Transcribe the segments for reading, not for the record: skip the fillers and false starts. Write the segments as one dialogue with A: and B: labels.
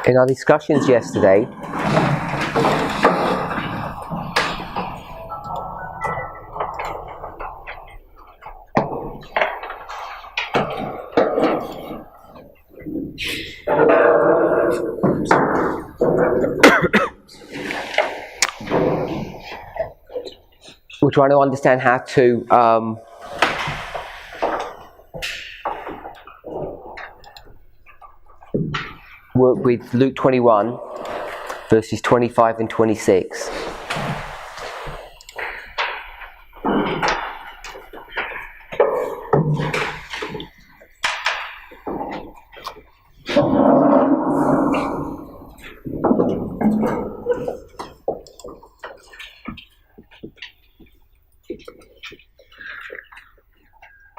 A: In our discussions yesterday, we're trying to understand how to work with Luke 21, verses 25 and 26.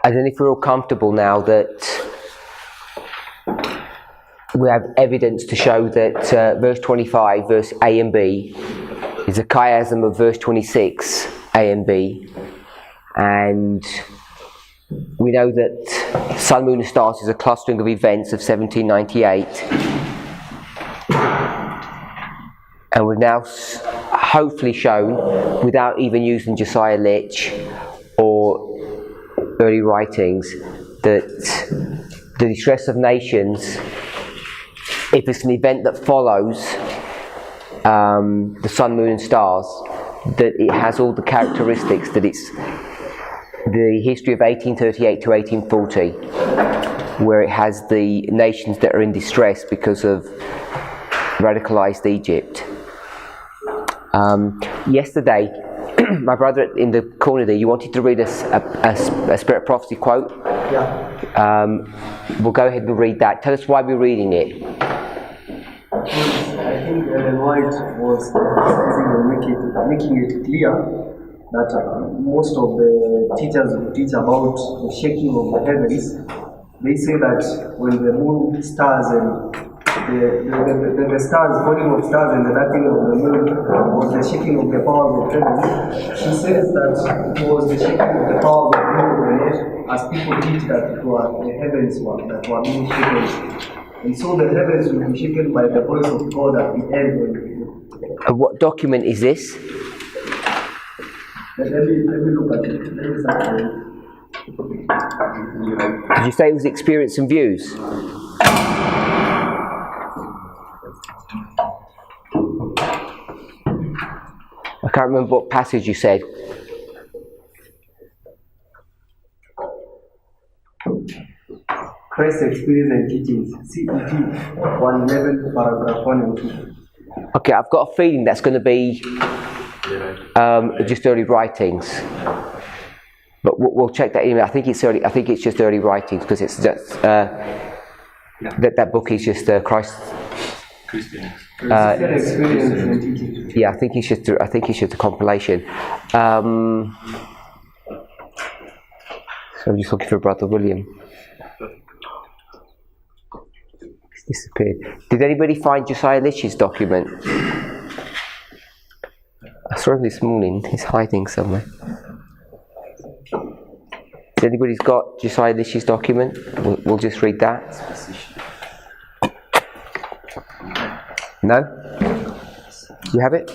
A: I don't know if we're all comfortable now that we have evidence to show that verse 25, verse A and B, is a chiasm of verse 26, A and B. And we know that Sun, Moon and Stars is a clustering of events of 1798. And we've now hopefully shown, without even using Josiah Litch or early writings, that the distress of nations, if it's an event that follows the Sun, Moon and Stars, that it has all the characteristics, that it's the history of 1838 to 1840, where it has the nations that are in distress because of radicalized Egypt. Yesterday, my brother in the corner there, you wanted to read us a Spirit Prophecy quote?
B: Yeah.
A: We'll go ahead and read that. Tell us why we're reading it.
B: I think Lloyd was making it clear that most of the teachers who teach about the shaking of the heavens, they say that when the moon, stars, and the stars, volume of stars, and the darkening of the moon was the shaking of the powers of heaven. She says that it was the shaking of the powers of the earth, as people teach that it was the heavens that were being shaken. And so the heavens will be shaken by the voice of God at the end.
A: What document is this?
B: Let me look at it.
A: Did you say it was Experience and Views? I can't remember what passage you said.
B: Christ's Experience and Teachings, CET 111, paragraph 1 and 2.
A: Okay, I've got a feeling that's going to be just early writings, but we'll check that email. I think it's early. I think it's just early writings because it's just that book is just Christ.
B: Christian Experience and Teachings.
A: Yeah, I think it's just a compilation. So I'm just looking for Brother William. Disappeared. Did anybody find Josiah Litch's document? I saw him this morning. He's hiding somewhere. Has anybody's got Josiah Litch's document? We'll just read that. No? Do you have it?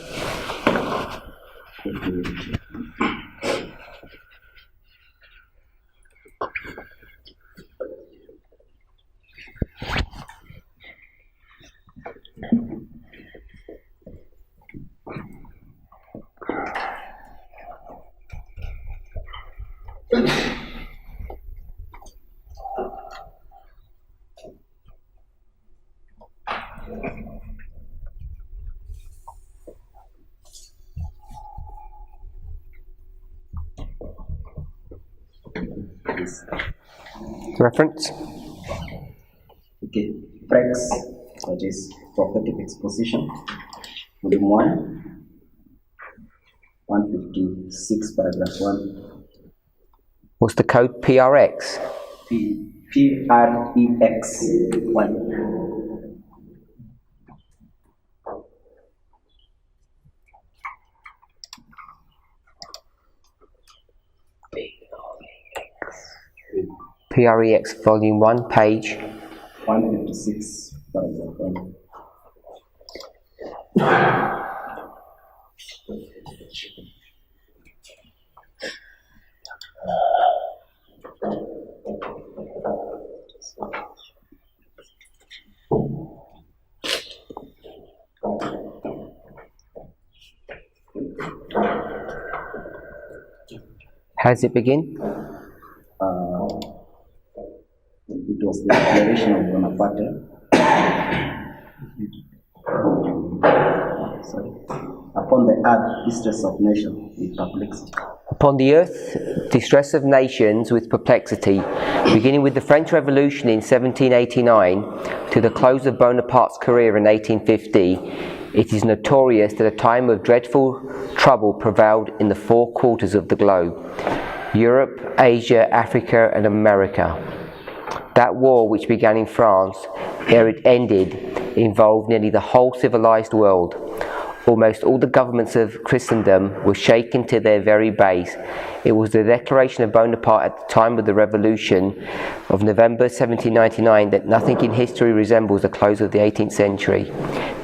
A: Reference?
C: Okay, Prex, that is Prophetic Exposition, Volume 1, 156, paragraph 1.
A: What's the code? PRX?
C: PREX 1.
A: PREX Volume 1, page
C: 156, paragraph 1.
A: How does it begin?
C: It was the declaration of Bonaparte. Sorry. Upon the earth, distress of nations with perplexity.
A: Upon the earth, distress of nations with perplexity, beginning with the French Revolution in 1789 to the close of Bonaparte's career in 1850, it is notorious that a time of dreadful trouble prevailed in the four quarters of the globe: Europe, Asia, Africa, and America. That war, which began in France, ere it ended, involved nearly the whole civilized world. Almost all the governments of Christendom were shaken to their very base. It was the declaration of Bonaparte at the time of the Revolution of November 1799 that nothing in history resembles the close of the 18th century.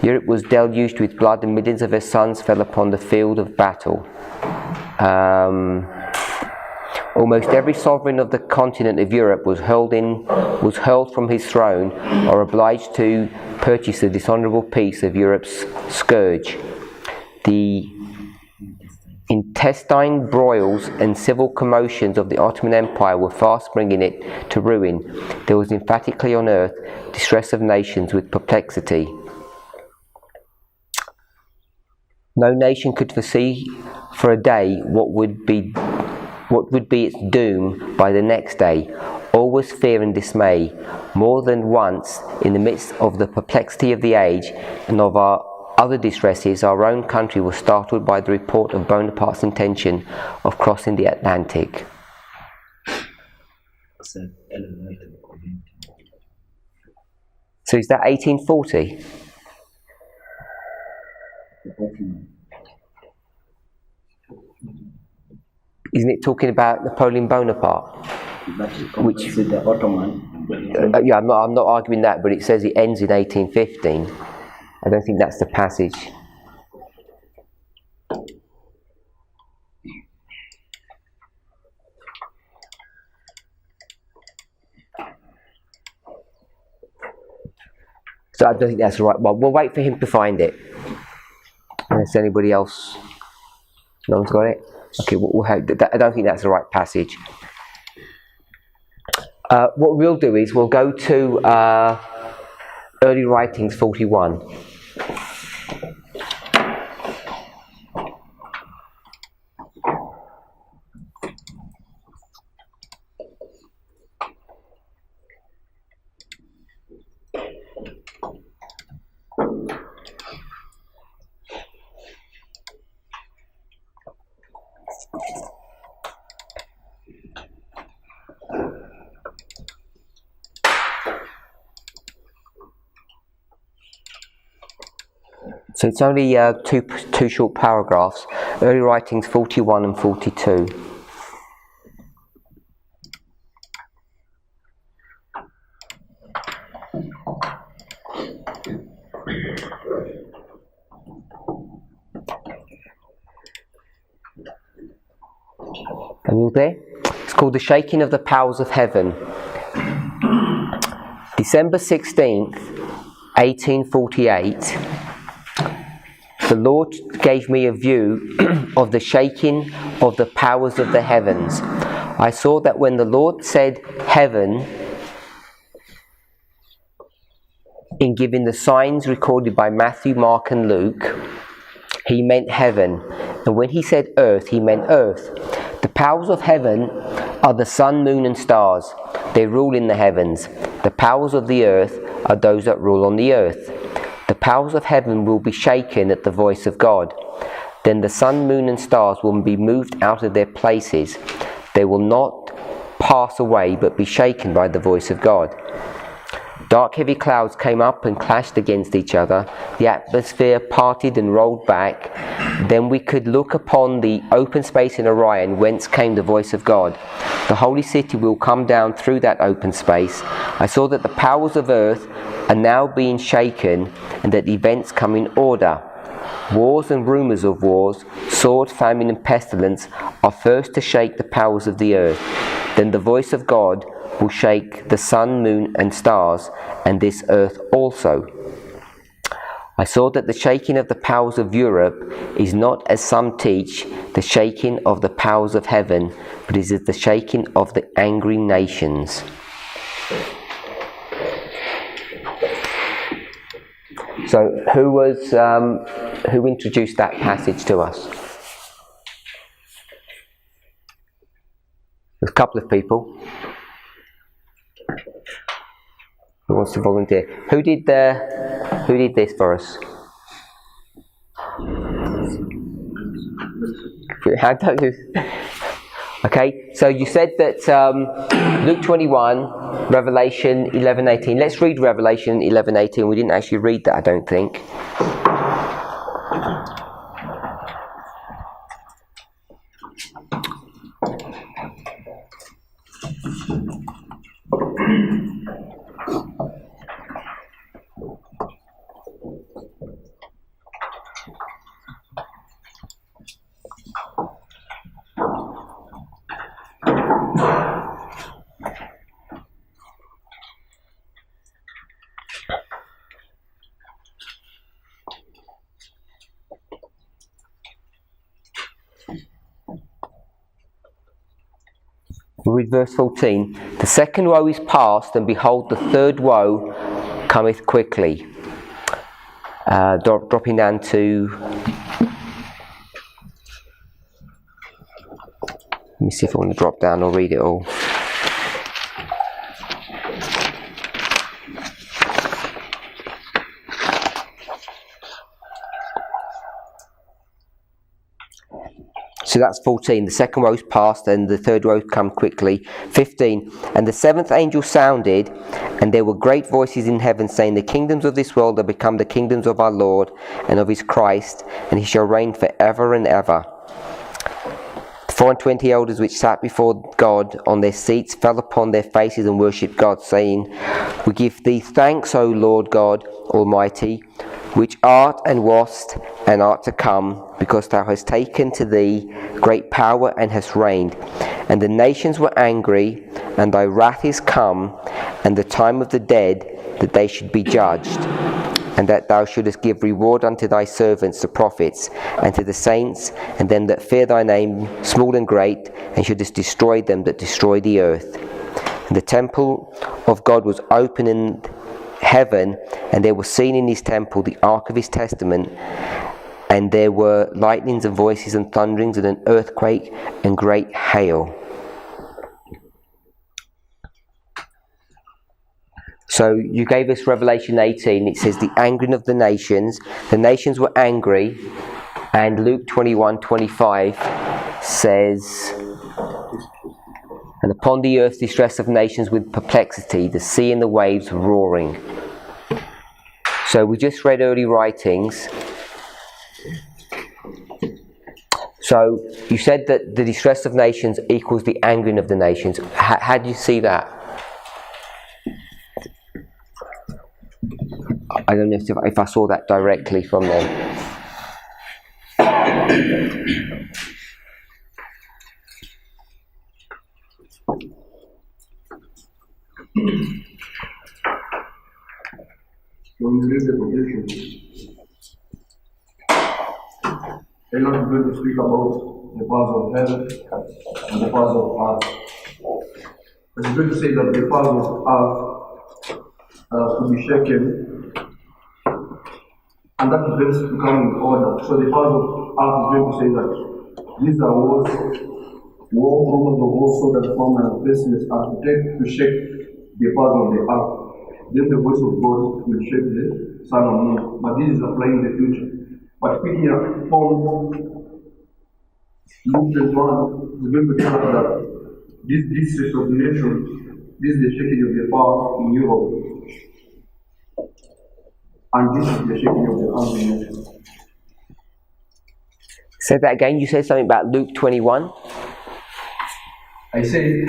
A: Europe was deluged with blood and millions of her sons fell upon the field of battle. Almost every sovereign of the continent of Europe was hurled from his throne or obliged to purchase the dishonourable peace of Europe's scourge. The intestine broils and civil commotions of the Ottoman Empire were fast bringing it to ruin. There was emphatically on earth distress of nations with perplexity. No nation could foresee for a day what would be its doom by the next day. All was fear and dismay. More than once, in the midst of the perplexity of the age and of our other distresses, our own country was startled by the report of Bonaparte's intention of crossing the Atlantic. So is that 1840? Isn't it talking about Napoleon Bonaparte?
C: Which is the Ottoman.
A: Yeah, I'm not arguing that, but it says it ends in 1815. I don't think that's the passage. So I don't think that's the right one. We'll wait for him to find it. Unless anybody else... No one's got it? Okay, I don't think that's the right passage. What we'll do is we'll go to Early Writings 41. So it's only two short paragraphs, Early Writings 41 and 42. Are you there? It's called The Shaking of the Powers of Heaven. December 16th, 1848. The Lord gave me a view of the shaking of the powers of the heavens. I saw that when the Lord said heaven, in giving the signs recorded by Matthew, Mark and Luke, he meant heaven. And when he said earth, he meant earth. The powers of heaven are the sun, moon and stars. They rule in the heavens. The powers of the earth are those that rule on the earth. The powers of heaven will be shaken at the voice of God. Then the sun, moon and stars will be moved out of their places. They will not pass away but be shaken by the voice of God. Dark heavy clouds came up and clashed against each other. The atmosphere parted and rolled back. Then we could look upon the open space in Orion, whence came the voice of God. The holy city will come down through that open space. I saw that the powers of earth are now being shaken, and that events come in order. Wars and rumours of wars, sword, famine and pestilence are first to shake the powers of the earth. Then the voice of God will shake the sun, moon and stars, and this earth also. I saw that the shaking of the powers of Europe is not, as some teach, the shaking of the powers of heaven, but is the shaking of the angry nations. So, who introduced that passage to us? There's a couple of people. Who wants to volunteer? Who did this for us? Okay, so you said that Luke 21, Revelation 11:18. Let's read Revelation 11:18. We didn't actually read that, I don't think. We read verse 14. The second woe is past, and behold, the third woe cometh quickly. Dropping down to... Let me see if I want to drop down or read it all. So that's 14. The second woe is past, and the third woe come quickly. 15. And the seventh angel sounded, and there were great voices in heaven saying, the kingdoms of this world are become the kingdoms of our Lord and of his Christ, and he shall reign for ever and ever. The 24 elders which sat before God on their seats fell upon their faces and worshipped God, saying, we give thee thanks, O Lord God Almighty, which art and wast and art to come, because thou hast taken to thee great power and hast reigned. And the nations were angry, and thy wrath is come, and the time of the dead, that they should be judged, and that thou shouldest give reward unto thy servants the prophets, and to the saints, and them that fear thy name, small and great, and shouldest destroy them that destroy the earth. And the temple of God was open in heaven, and there was seen in his temple the ark of his testament, and there were lightnings and voices and thunderings and an earthquake and great hail. So you gave us Revelation 18. It says the angering of the nations were angry, and Luke 21:25 says, and upon the earth distress of nations with perplexity, the sea and the waves roaring. So we just read early writings. So you said that the distress of nations equals the angering of the nations. How do you see that? I don't know if I saw that directly from them.
B: When you read the quotation, they're not going to speak about the powers of heaven and the powers of earth. It's going to say that the powers of earth to be shaken, and that is going to come in order. So the powers of earth is going to say that these are wars, rumors of war, so that form and pestilence are to shake the powers of the earth. Then the voice of God will shake the sun and moon. But this is applying the future. But picking up on Luke 21 is going to tell us that this distress of nations, this is the shaking of the power in Europe. And this is the shaking of the angry nations.
A: Say that again. You said something about Luke 21.
B: I say,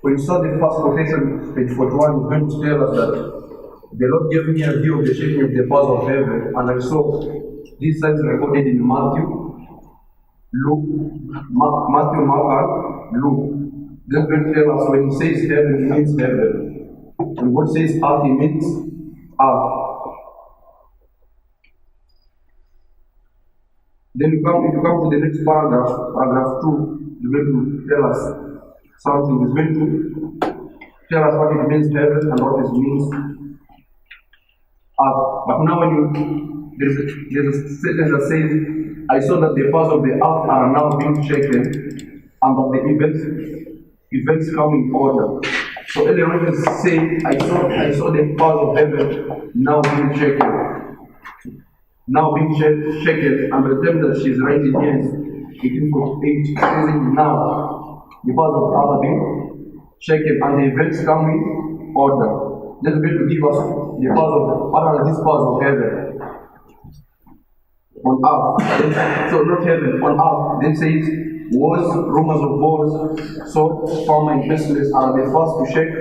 B: when you saw the first quotation, page 41, is going to tell us that the Lord gave me a view of the shaking of the powers of heaven, and I saw
D: These signs are recorded in Matthew, Matthew, Mark, and Luke. This will tell us when he says heaven, he means heaven. And what says earth, he means earth. Then if you come to the next paragraph, paragraph 2, it's going to tell us something. It's going to tell us what it means heaven and what it means earth. But now there's a sentence that says, I saw that the parts of the earth are now being shaken and that the events come in order. So earlier on it says, I saw the parts of heaven now being shaken. Now being shaken, and the time that she's writing here is 1848, says now the parts of earth are being shaken and the events come in order. That's going to give us the parts of what are these parts of heaven on earth. So not heaven, on earth. Then says wars, rumors of wars, sword, famine, and pestilence are the first to shake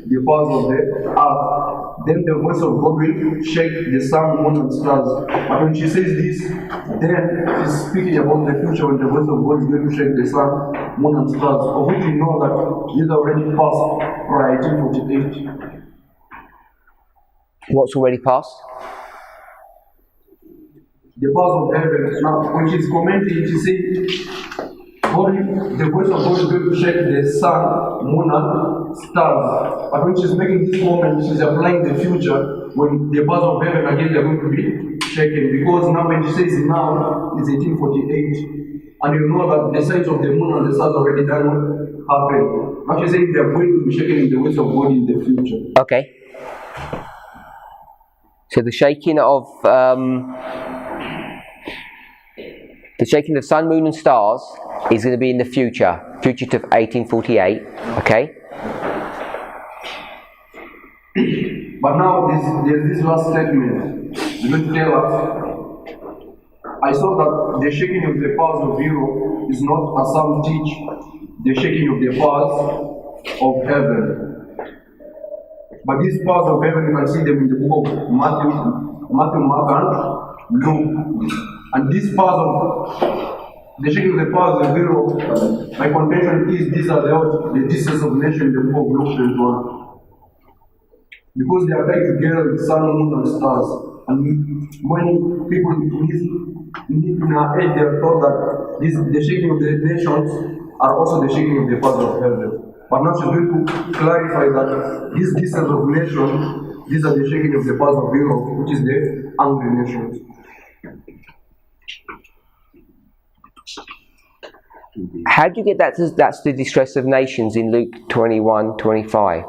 D: the parts of the earth. Then the voice of God will shake the sun, moon, and stars. But when she says this, then she's speaking about the future when the voice of God is going to shake the sun, moon, and stars, of which we know that these already passed prior 1848.
A: What's already passed?
D: The parts of heaven. Now, when she's commenting, she says, the voice of God is going to shake the sun, moon, and stars. But when she's making this comment, she's applying the future when the parts of heaven again are going to be shaken. Because now when she says now, it's 1848. And you know that the signs of the moon and the stars already done happened. Now she's saying they are going to be shaken in the ways of God in the future.
A: Okay. So the shaking of sun, moon, and stars is going to be in the future to 1848. Okay.
D: But now there's this last statement. It's going to tell us, I saw that the shaking of the powers of Europe is not, as some teach, the shaking of the powers of heaven. But these powers of heaven, you can see them in the book of Matthew, Mark, and Luke. And these powers of the shaking of the powers of Europe, my contention is these are the distance of nation in the book of Luke 21. Because they are tied together with sun, moon, and stars. And when people in our age, they have thought that the shaking of the nations are also the shaking of the powers of heaven. But now she's going to clarify that this distance of nations, these are the shaking of the powers of Europe, which is the angry nations.
A: How do you get that's the distress of nations in Luke 21:25?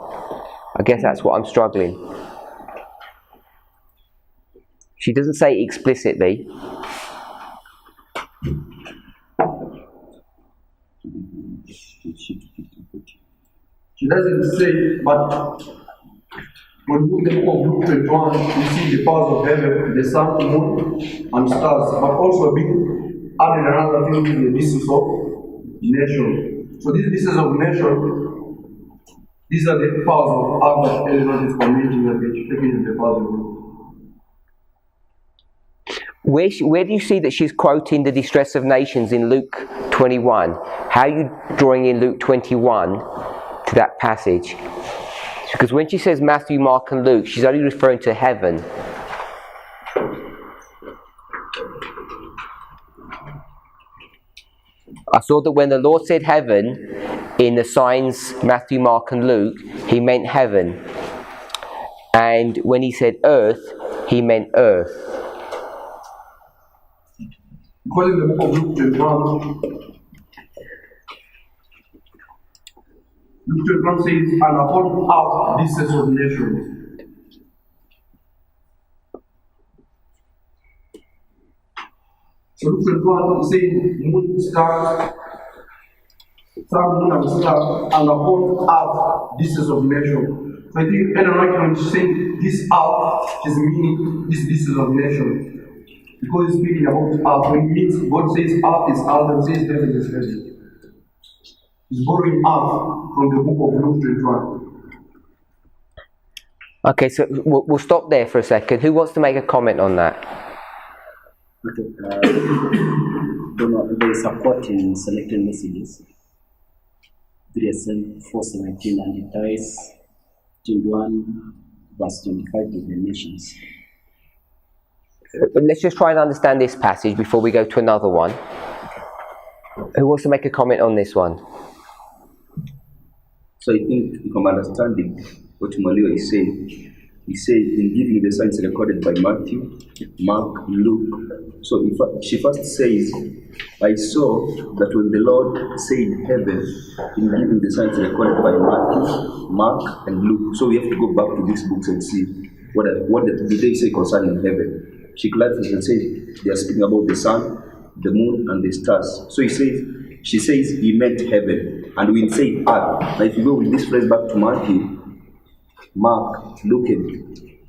A: I guess that's what I'm struggling. She doesn't say it explicitly.
D: She doesn't say, but when you look at the book of Luke 21, you see the powers of heaven, the sun, moon, and stars, but also a bit added another thing to the distance of nation. So this distance of nation, these are the powers of earth that Eleanor is commenting and taking the powers of God.
A: Where do you see that she's quoting the distress of nations in Luke 21? How are you drawing in Luke 21 to that passage? Because when she says Matthew, Mark, and Luke, she's only referring to heaven. I saw that when the Lord said heaven in the signs Matthew, Mark, and Luke, he meant heaven. And when he said earth, he meant earth.
D: Because in the book of Luke 21, Luke 21 says, and upon earth distance of nations. So Luke 21 is saying moon, star, sun, moon, and star, and upon earth distance of nations. So I think Ellen when she's saying this earth, she's meaning this distance of nations. Because he's speaking about earth, when it means God says earth is earth and says heaven is heaven. He's borrowing earth from the book of Luke 21.
A: Okay, so we'll stop there for a second. Who wants to make a comment on that?
C: Okay. They support in selected messages. 4:17 and it ties 21 verse 25 to the nations.
A: Let's just try and understand this passage before we go to another one. Who wants to make a comment on this one?
E: So I think if I'm understanding what Malio is saying, he said in giving the signs recorded by Matthew, Mark, Luke. So she first says, I saw that when the Lord said heaven, in giving the signs recorded by Matthew, Mark, and Luke. So we have to go back to these books and see what did they say concerning heaven. She clarifies and says they are speaking about the sun, the moon, and the stars. So she says he meant heaven, and we say earth. Now if you go with this phrase back to Matthew, Mark,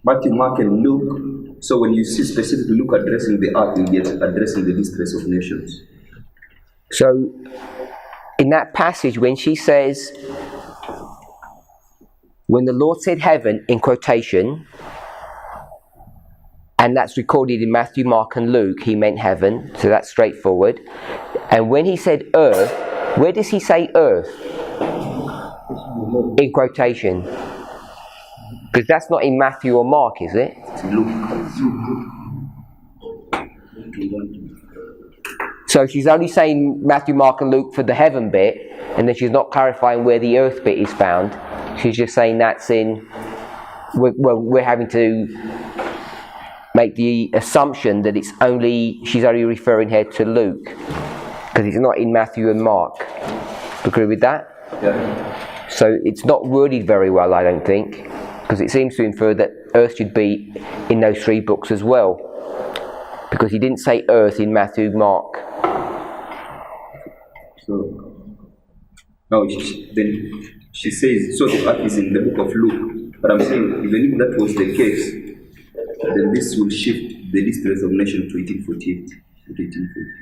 E: Matthew, Mark, and Luke. So when you see specifically Luke addressing the earth, you get addressing the distress of nations.
A: So in that passage, when she says, when the Lord said heaven, in quotation, and that's recorded in Matthew, Mark, and Luke, he meant heaven, so that's straightforward. And when he said earth, where does he say earth? In quotation. Because that's not in Matthew or Mark, is it? So she's only saying Matthew, Mark, and Luke for the heaven bit, and then she's not clarifying where the earth bit is found. She's just saying that's in. We're having to make the assumption that she's only referring here to Luke, because it's not in Matthew and Mark. Agree with that?
E: Yeah.
A: So it's not worded very well, I don't think, because it seems to infer that earth should be in those three books as well, because he didn't say earth in Matthew, Mark.
E: So now then she says, so the earth is in the book of Luke. But I'm saying, even if that was the case, then this will shift the distress of nation to 1848 to 1840.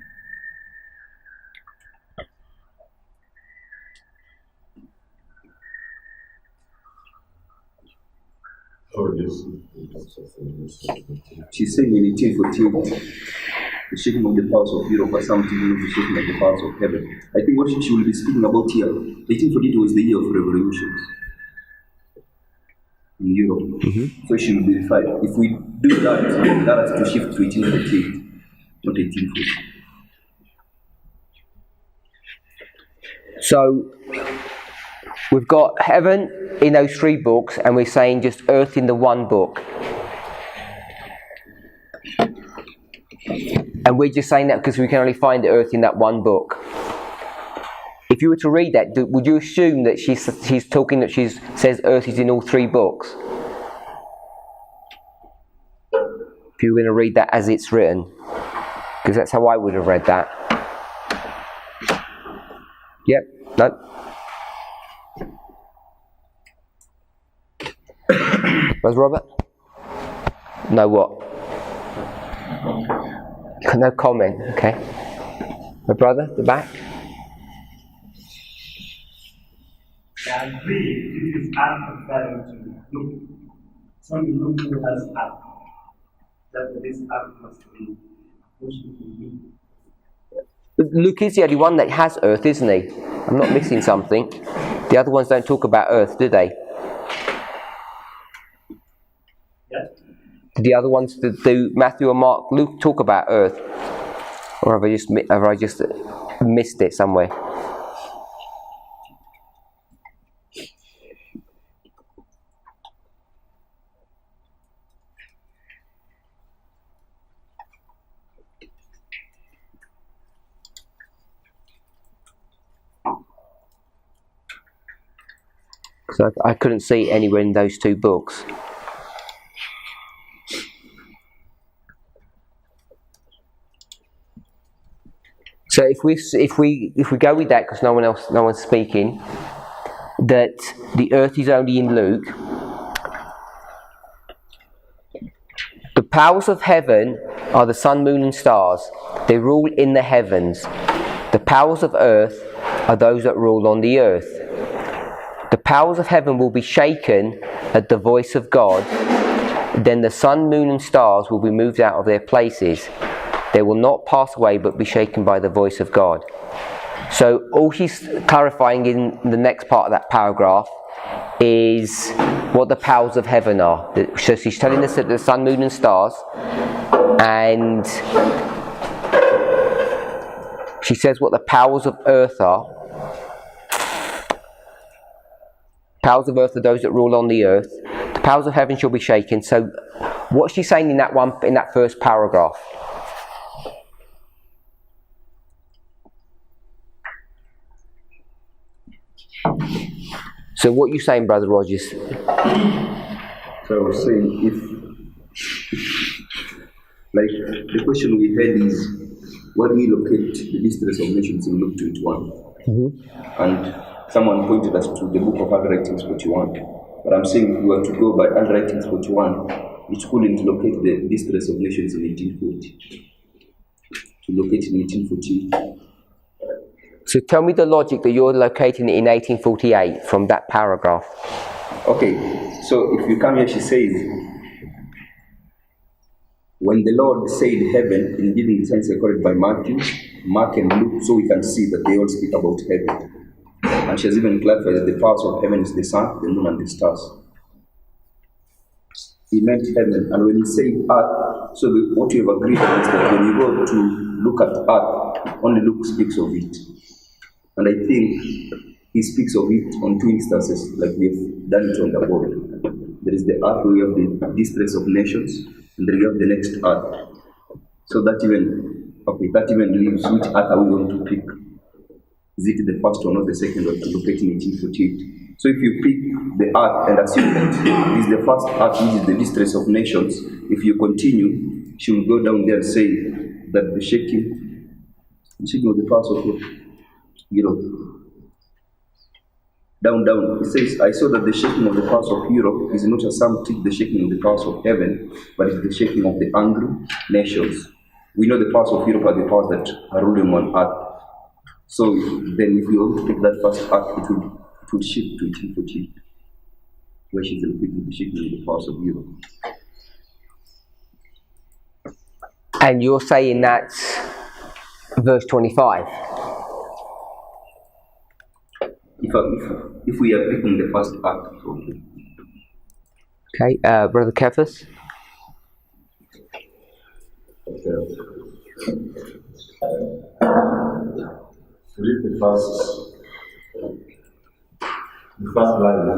E: She's saying in 1848, the shaking of the powers of Europe or something, the shaking of the powers of heaven. I think what she will be speaking about here, 1848 was the year of revolutions in Europe. Mm-hmm. So she will be referred. If we do that, that has to shift to 1848, not 1840.
A: So we've got heaven in those three books, and we're saying just earth in the one book. And we're just saying that because we can only find the earth in that one book. If you were to read that, would you assume that she's talking that she says earth is in all three books? If you were going to read that as it's written, because that's how I would have read that. Yep. No. Where's Robert? No what? No comment. Okay. My brother, the back.
F: I agree. It is art referring to Luke. Some Luke who has art. That this art must be worshiping me.
A: Luke is the only one that has earth, isn't he? I'm not missing something. The other ones don't talk about earth, do they?
F: Yeah.
A: The other ones do Matthew or Mark, Luke talk about earth, or have I just missed it somewhere? So I couldn't see it anywhere in those two books. So if we go with that, because no one's speaking, that the earth is only in Luke. The powers of heaven are the sun, moon, and stars. They rule in the heavens. The powers of earth are those that rule on the earth. The powers of heaven will be shaken at the voice of God. Then the sun, moon, and stars will be moved out of their places. They will not pass away but be shaken by the voice of God. So all she's clarifying in the next part of that paragraph is what the powers of heaven are. So she's telling us that the sun, moon and stars, and she says what the powers of earth are. Powers of earth are those that rule on the earth. The powers of heaven shall be shaken. So what's she saying in that first paragraph? So what are you saying, Brother Rogers?
E: So I was saying, if like the question we had is, where do we locate the distress of nations in Luke 21? Mm-hmm. And someone pointed us to the book of Handwritings 41. But I'm saying if we were to go by Handwritings 41, it couldn't locate the distress of nations in 1840. To locate in 1840.
A: So tell me the logic that you're locating it in 1848 from that paragraph.
E: Okay, so if you come here, she says, when the Lord said heaven in giving the signs recorded by Matthew, Mark and Luke, so we can see that they all speak about heaven. And she has even clarified that the powers of heaven is the sun, the moon, and the stars. He meant heaven, and when he said earth, so what we have agreed on is that when you go to look at earth, only Luke speaks of it. And I think he speaks of it on two instances, like we have done it on the board. There is the earth where we have the distress of nations, and then we have the next earth. So that even leaves which earth are we going to pick? Is it the first one or the second one? Located in 1848. So if you pick the earth and assume that it is the first earth, which is the distress of nations, if you continue, she will go down there and say that the shaking of the powers of Europe. Down. It says, I saw that the shaking of the powers of Europe is not as some take the shaking of the powers of heaven, but it's the shaking of the angry nations. We know the powers of Europe are the powers that are ruling on earth. So then if you want to take that first earth, it would shift to 1848, where she's repeating the shaking of the powers of Europe.
A: And you're saying that's verse 25?
E: If we are picking the first earth,
A: okay. Brother Kefas?
G: Read the first line.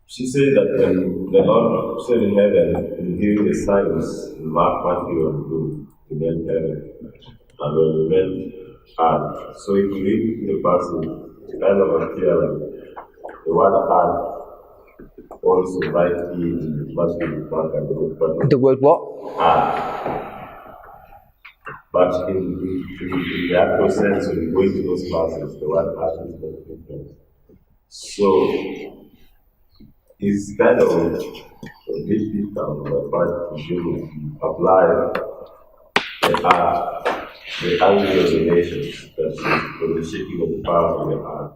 G: She said that when the Lord said in heaven, in giving the signs, in Mark, Matthew, and Luke, he meant heaven, and when he meant earth. So if you read the passage, it kind of appears like the word earth also right in Matthew, Mark, and Luke. But
A: The word what?
G: Earth. But in the actual sense, when you go into those classes, the word earth is very different. So it's kind of a bit difficult, but you apply the earth, the angry of the nations, that's for the shaking of the power of the earth,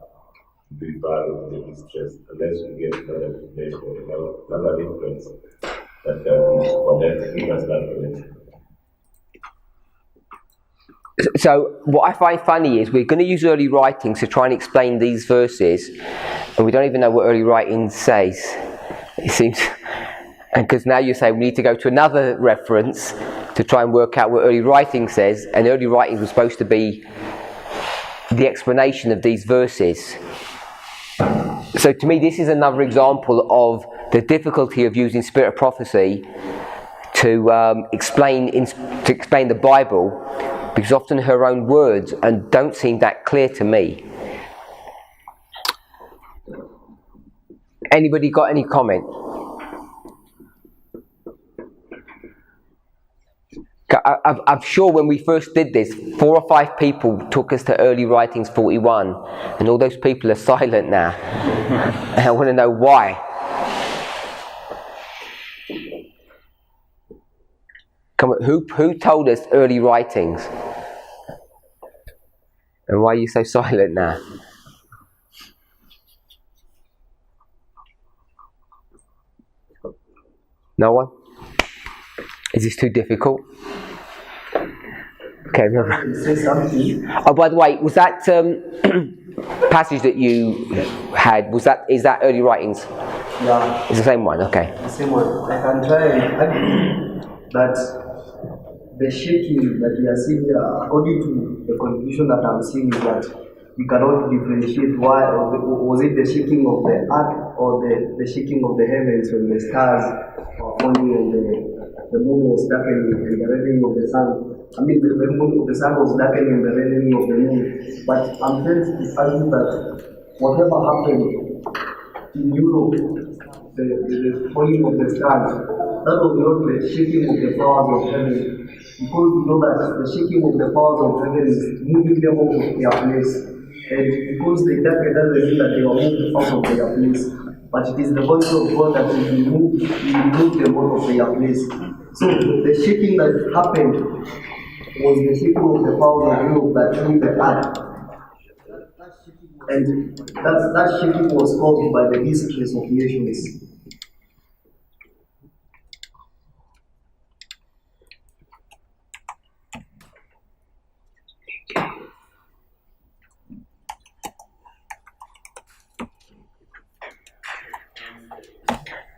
G: to be part of the distress, unless we get another explanation, another influence that can connect, give us that connection.
A: So what I find funny is we're going to use early writings to try and explain these verses, and we don't even know what early writing says. It seems, and because now you say we need to go to another reference to try and work out what early writing says, and early writings was supposed to be the explanation of these verses. So to me, this is another example of the difficulty of using spirit of prophecy to explain the Bible, because often her own words and don't seem that clear to me. Anybody got any comment? I'm sure when we first did this, 4 or 5 people took us to Early Writings 41, and all those people are silent now. And I want to know why. Come on, who told us Early Writings? And why are you so silent now? No one? Is this too difficult? Okay.
B: Say something.
A: Oh, by the way, was that passage that you had? Is that early writings?
B: Yeah.
A: It's the same one. Okay.
B: The same one. I can try and argue that the shaking that we are seeing here, according to the conclusion that I'm seeing, is that we cannot differentiate why, or was it the shaking of the earth or the shaking of the heavens when the stars were falling and the moon was darkening and the reddening of the sun. I mean, the sun was darkening and the reddening of the moon. But I'm trying to argue that whatever happened in Europe, the falling of the stars, that was not the shaking of the powers of heaven. Because we know that the shaking of the powers of heaven is moving them out of their place. And because they darkened, doesn't mean that they were moved out of their place. But it is the voice of God that will remove them out of their place. So the shaking that happened was the shaking of the powers of Europe that ruled the earth. And that shaking was caused by the distress of nations.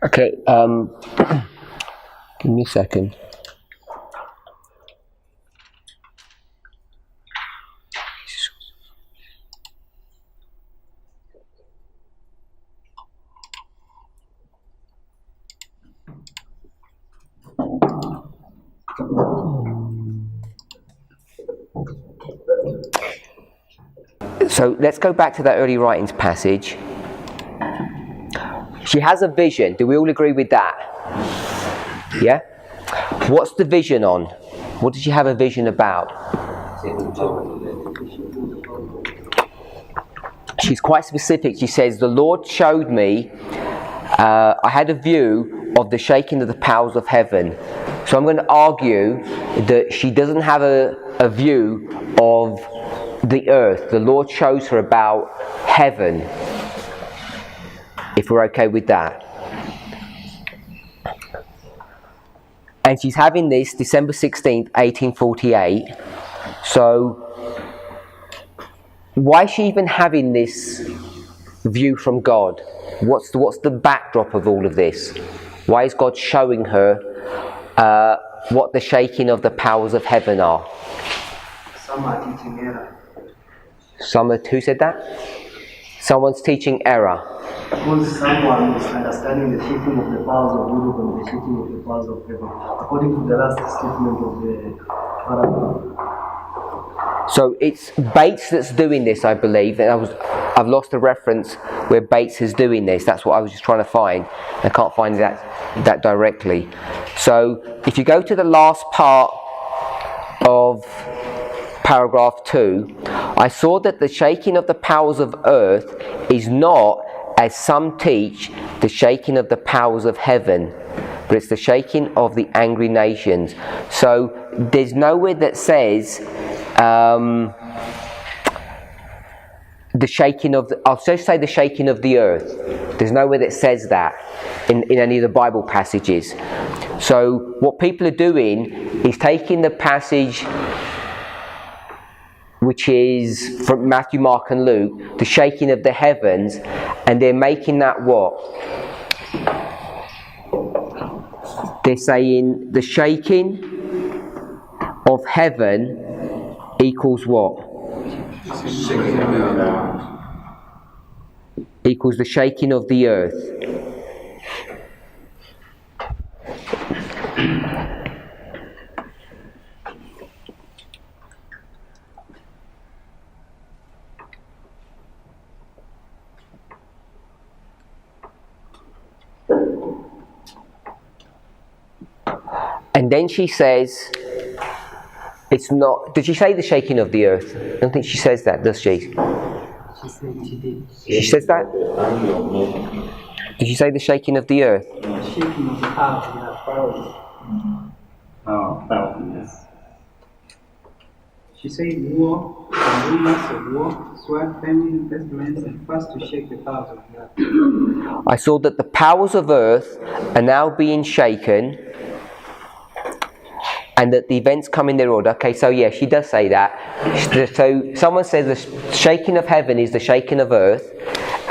A: Okay. Give me a second. So let's go back to that early writings passage. She has a vision. Do we all agree with that? Yeah? What's the vision on? What did she have a vision about? She's quite specific. She says, the Lord showed me, I had a view of the shaking of the powers of heaven. So I'm going to argue that she doesn't have a view of the earth. The Lord shows her about heaven. If we're okay with that. And she's having this December 16th, 1848. So, why is she even having this view from God? What's the backdrop of all of this? Why is God showing her what the shaking of the powers of heaven are?
B: Some are teaching error.
A: Who said that? Someone's teaching error.
B: Because someone is understanding the shaking of the powers of Europe and the shaking of the powers of heaven, according to the last statement of the paragraph.
A: So it's Bates that's doing this, I believe. And I've lost the reference where Bates is doing this. That's what I was just trying to find. I can't find that directly. So if you go to the last part of paragraph 2, I saw that the shaking of the powers of earth is not, as some teach, the shaking of the powers of heaven, but it's the shaking of the angry nations. So there's nowhere that says the shaking of the, I'll just say the shaking of the earth. There's nowhere that says that in any of the Bible passages. So what people are doing is taking the passage which is from Matthew, Mark and Luke, the shaking of the heavens, and they're making that what? They're saying the shaking of heaven equals what? Equals the shaking of the earth. And then she says, it's not, did she say the shaking of the earth? I don't think she says that, does she?
B: She said she did.
A: She says that? Did she say the shaking of the earth?
B: Shaking of the earth, yeah, powers.
C: Oh, yes. She said war, and rumors of war, sword, famine, pestilence, and first to shake the powers of the earth.
A: I saw that the powers of earth are now being shaken, and that the events come in their order. Okay, so yeah, she does say that. So someone says the shaking of heaven is the shaking of earth,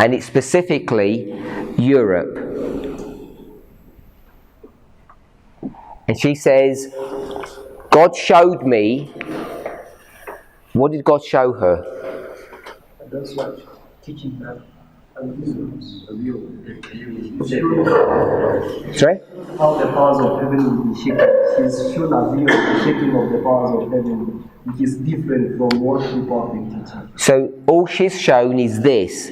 A: and it's specifically Europe. And she says, God showed me. What did God show her?
B: That's what teaching that.
A: Sorry?
B: How the powers of heaven will be shaken. She's shown a view of the shaking of the powers of heaven, which is different from what people have been teaching.
A: So all she's shown is this.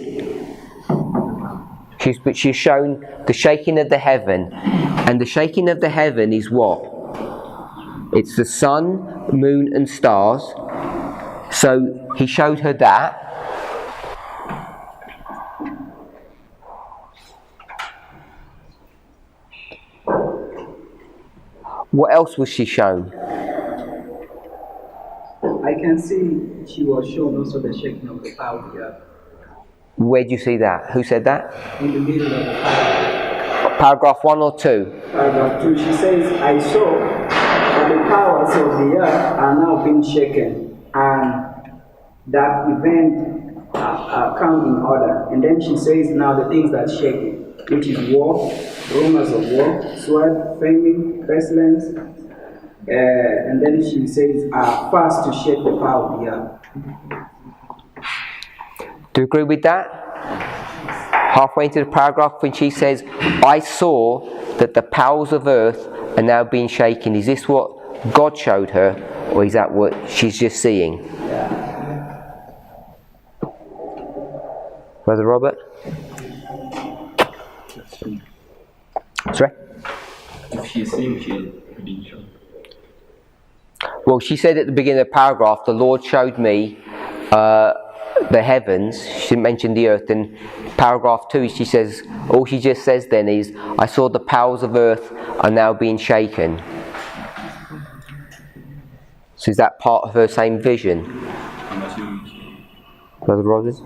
A: She's shown the shaking of the heaven. And the shaking of the heaven is what? It's the sun, moon and stars. So he showed her that. What else was she shown?
C: I can see she was shown also the shaking of the cloud here.
A: Where do you see that? Who said that?
C: In the middle of the paragraph.
A: Paragraph 1 or 2?
C: Paragraph 2, she says, I saw that the powers of the earth are now being shaken, and that event come in order. And then she says now the things that shake it, which is war, rumors of war, sword, famine, pestilence, and then she says are fast to shake the power of the earth.
A: Do you agree with that? Halfway into the paragraph when she says, I saw that the powers of earth are now being shaken. Is this what God showed her, or is that what she's just seeing? Brother Robert? Sorry?
E: If she's seeing, she's being shown.
A: Well, she said at the beginning of the paragraph, the Lord showed me the heavens. She didn't mention the earth. In paragraph 2, she says, all she just says then is, I saw the powers of earth are now being shaken. So is that part of her same vision? Brother Rogers?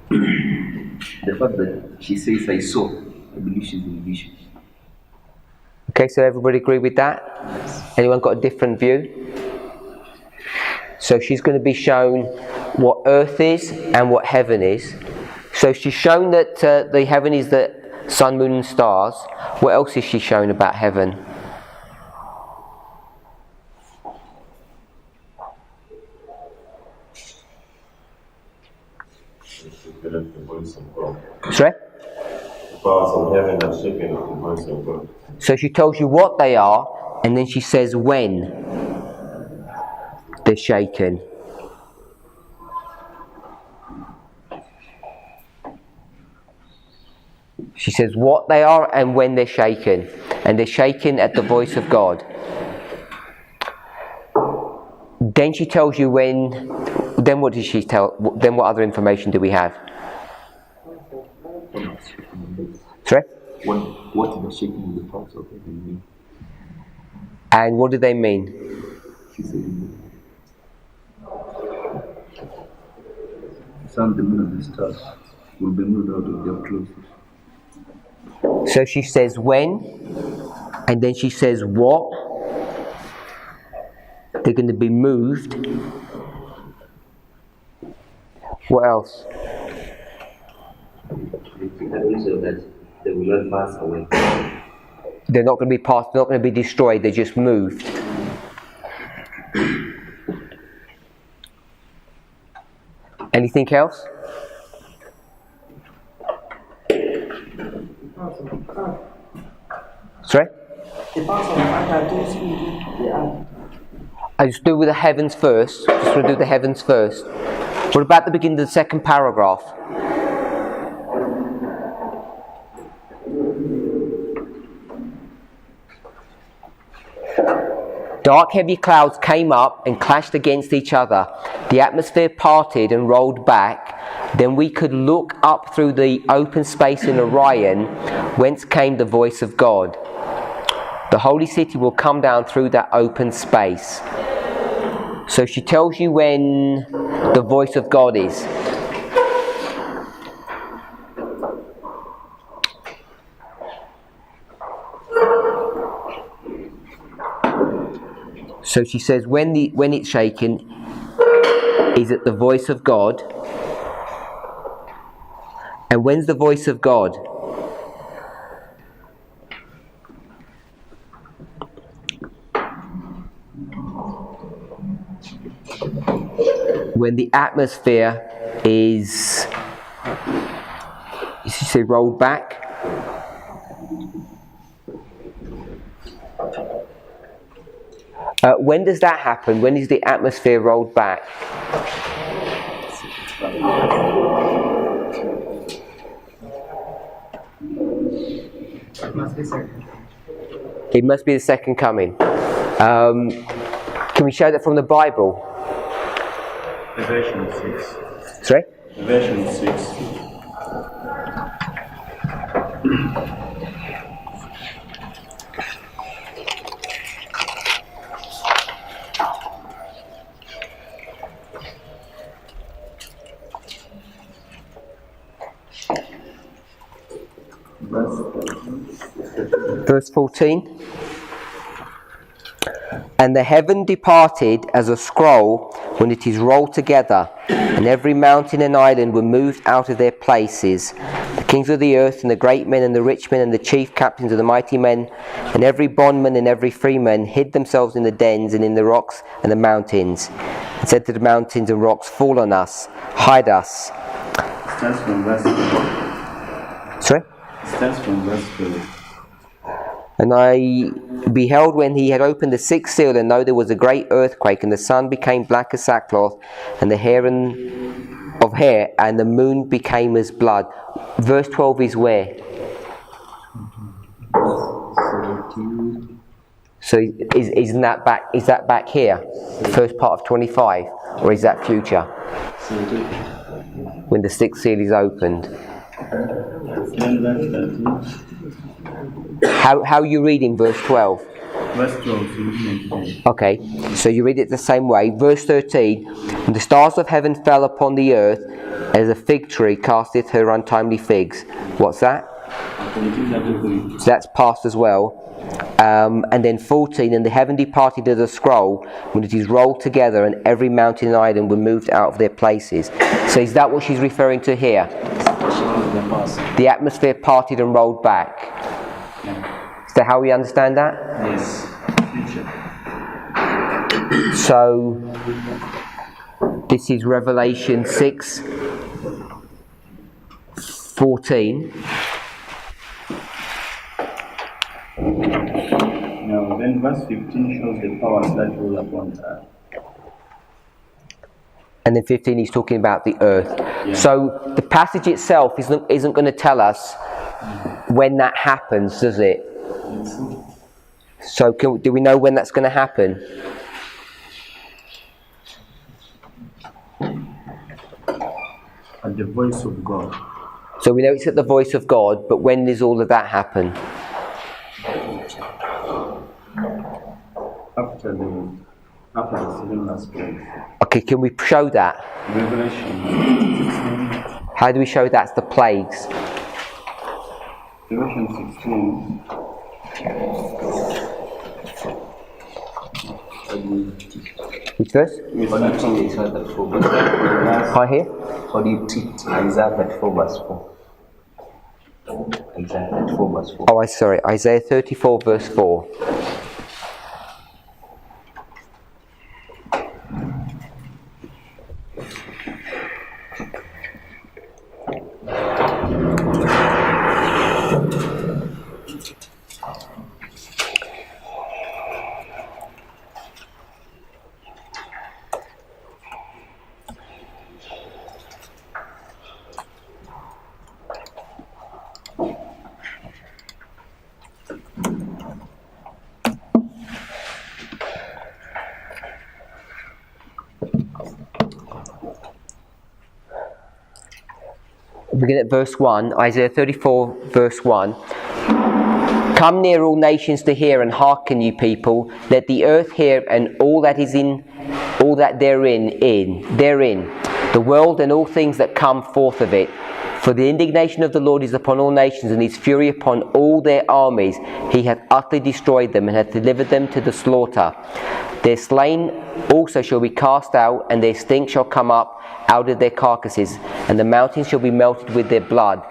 E: The fact that she says, I saw, I believe she's in vision.
A: Okay, so everybody agree with that? Anyone got a different view? So she's going to be shown what earth is and what heaven is. So she's shown that the heaven is the sun, moon and stars. What else is she shown about heaven?
G: The voice of God.
A: Sorry?
G: The powers of heaven are shaken at the voice of God.
A: So she tells you what they are, and then she says when they're shaken. She says what they are and when they're shaken. And they're shaken at the voice of God. Then she tells you when. Then what does she tell? Then what other information do we have? Sorry?
E: What the shaking of the powers of heaven mean?
A: And what do they mean?
E: She said, the sun, the moon, and the stars will be moved out of their places.
A: So she says when, and then she says what. They're going to be moved. What else?
H: Also that they will not pass away.
A: They're not going to be passed, they're not going to be destroyed, they're just moved. Anything else? Sorry? I just do with the heavens first. Just want to do the heavens first. What about the beginning of the second paragraph? Dark heavy clouds came up and clashed against each other. The atmosphere parted and rolled back. Then we could look up through the open space in Orion, whence came the voice of God. The holy city will come down through that open space. So she tells you when the voice of God is. So she says, when it's shaken, is it the voice of God? And when's the voice of God? When the atmosphere is, you say, rolled back. When does that happen? When is the atmosphere rolled back? It must be the second coming. Can we show that from the Bible?
F: Version 6.
A: Sorry?
F: Version 6.
A: Verse 14. And the heaven departed as a scroll when it is rolled together, and every mountain and island were moved out of their places. The kings of the earth, and the great men, and the rich men, and the chief captains of the mighty men, and every bondman and every freeman hid themselves in the dens and in the rocks and the mountains, and said to the mountains and rocks, fall on us, hide us.
F: Starts from verse 12.
A: Sorry?
F: Starts from verse 12.
A: And I beheld when he had opened the sixth seal, and lo, there was a great earthquake, and the sun became black as sackcloth, and the hair of hair, and the moon became as blood. Verse 12 is where?
F: 17.
A: So isn't that back? Is that back here? First part of 25, or is that future?
F: 17.
A: When the sixth seal is opened.
F: Then verse 13.
A: How are you reading verse 12?
F: Verse 12.
A: Okay, so you read it the same way. Verse 13, and the stars of heaven fell upon the earth as a fig tree casteth her untimely figs. What's that? So that's past as well. And then 14, and the heaven departed as a scroll when it is rolled together, and every mountain and island were moved out of their places. So is that what she's referring to here? The atmosphere parted and rolled back. Is that how we understand that?
F: Yes.
A: So this is Revelation 6:14.
F: Now, then verse 15 shows the powers that rule upon earth.
A: And then 15 he's talking about the earth.
F: Yeah.
A: So the passage itself isn't going to tell us when that happens, does it? So do we know when that's going to happen?
F: At the voice of God.
A: So we know it's at the voice of God, but when does all of that happen?
F: After the seven last plagues.
A: Okay, can we show that?
F: Revelation 16.
A: How do we show that's the plagues?
F: Revelation 16.
A: Which verse?
H: How do you treat Isaiah 34 verse 4?
A: Right here?
H: How do you treat Isaiah 34 verse 4? Isaiah 34 verse 4.
A: Oh, sorry, Isaiah 34 verse 4. Begin at verse 1, Isaiah 34 verse 1. Come near, all nations, to hear, and hearken, you people. Let the earth hear, and all that is in, all that therein, the world and all things that come forth of it. For the indignation of the Lord is upon all nations, and his fury upon all their armies. He hath utterly destroyed them, and hath delivered them to the slaughter. Their slain also shall be cast out, and their stink shall come up out of their carcasses, and the mountains shall be melted with their blood.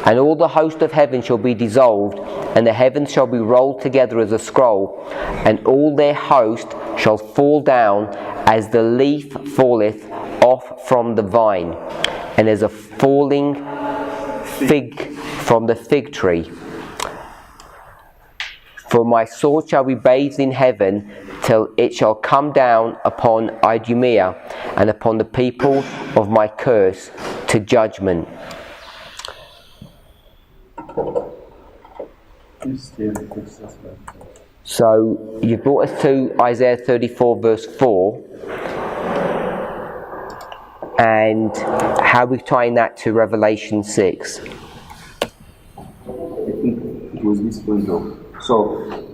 A: And all the host of heaven shall be dissolved, and the heavens shall be rolled together as a scroll, and all their host shall fall down as the leaf falleth off from the vine, and as a falling fig from the fig tree. For my sword shall be bathed in heaven, till it shall come down upon Idumea, and upon the people of my curse to judgment. So you brought us to Isaiah 34 verse 4, and how are we tying that to Revelation 6?
E: I think it was this point of, so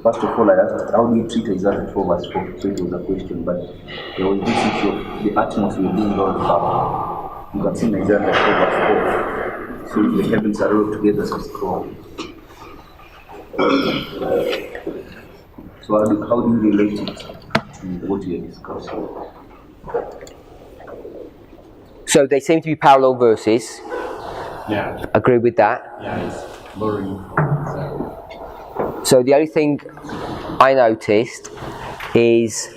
E: first of all I asked, how do you treat Isaiah 4 verse 4? So it was a question, but there was this issue of the atmosphere being rolled back. You can see in Isaiah 4 verse 4, so the heavens are rolled together as a scroll. So how do you relate it to what we are discussing?
A: So they seem to be parallel verses.
F: Yeah.
A: Agree with that?
F: Yeah, it's boring.
A: So the only thing I noticed is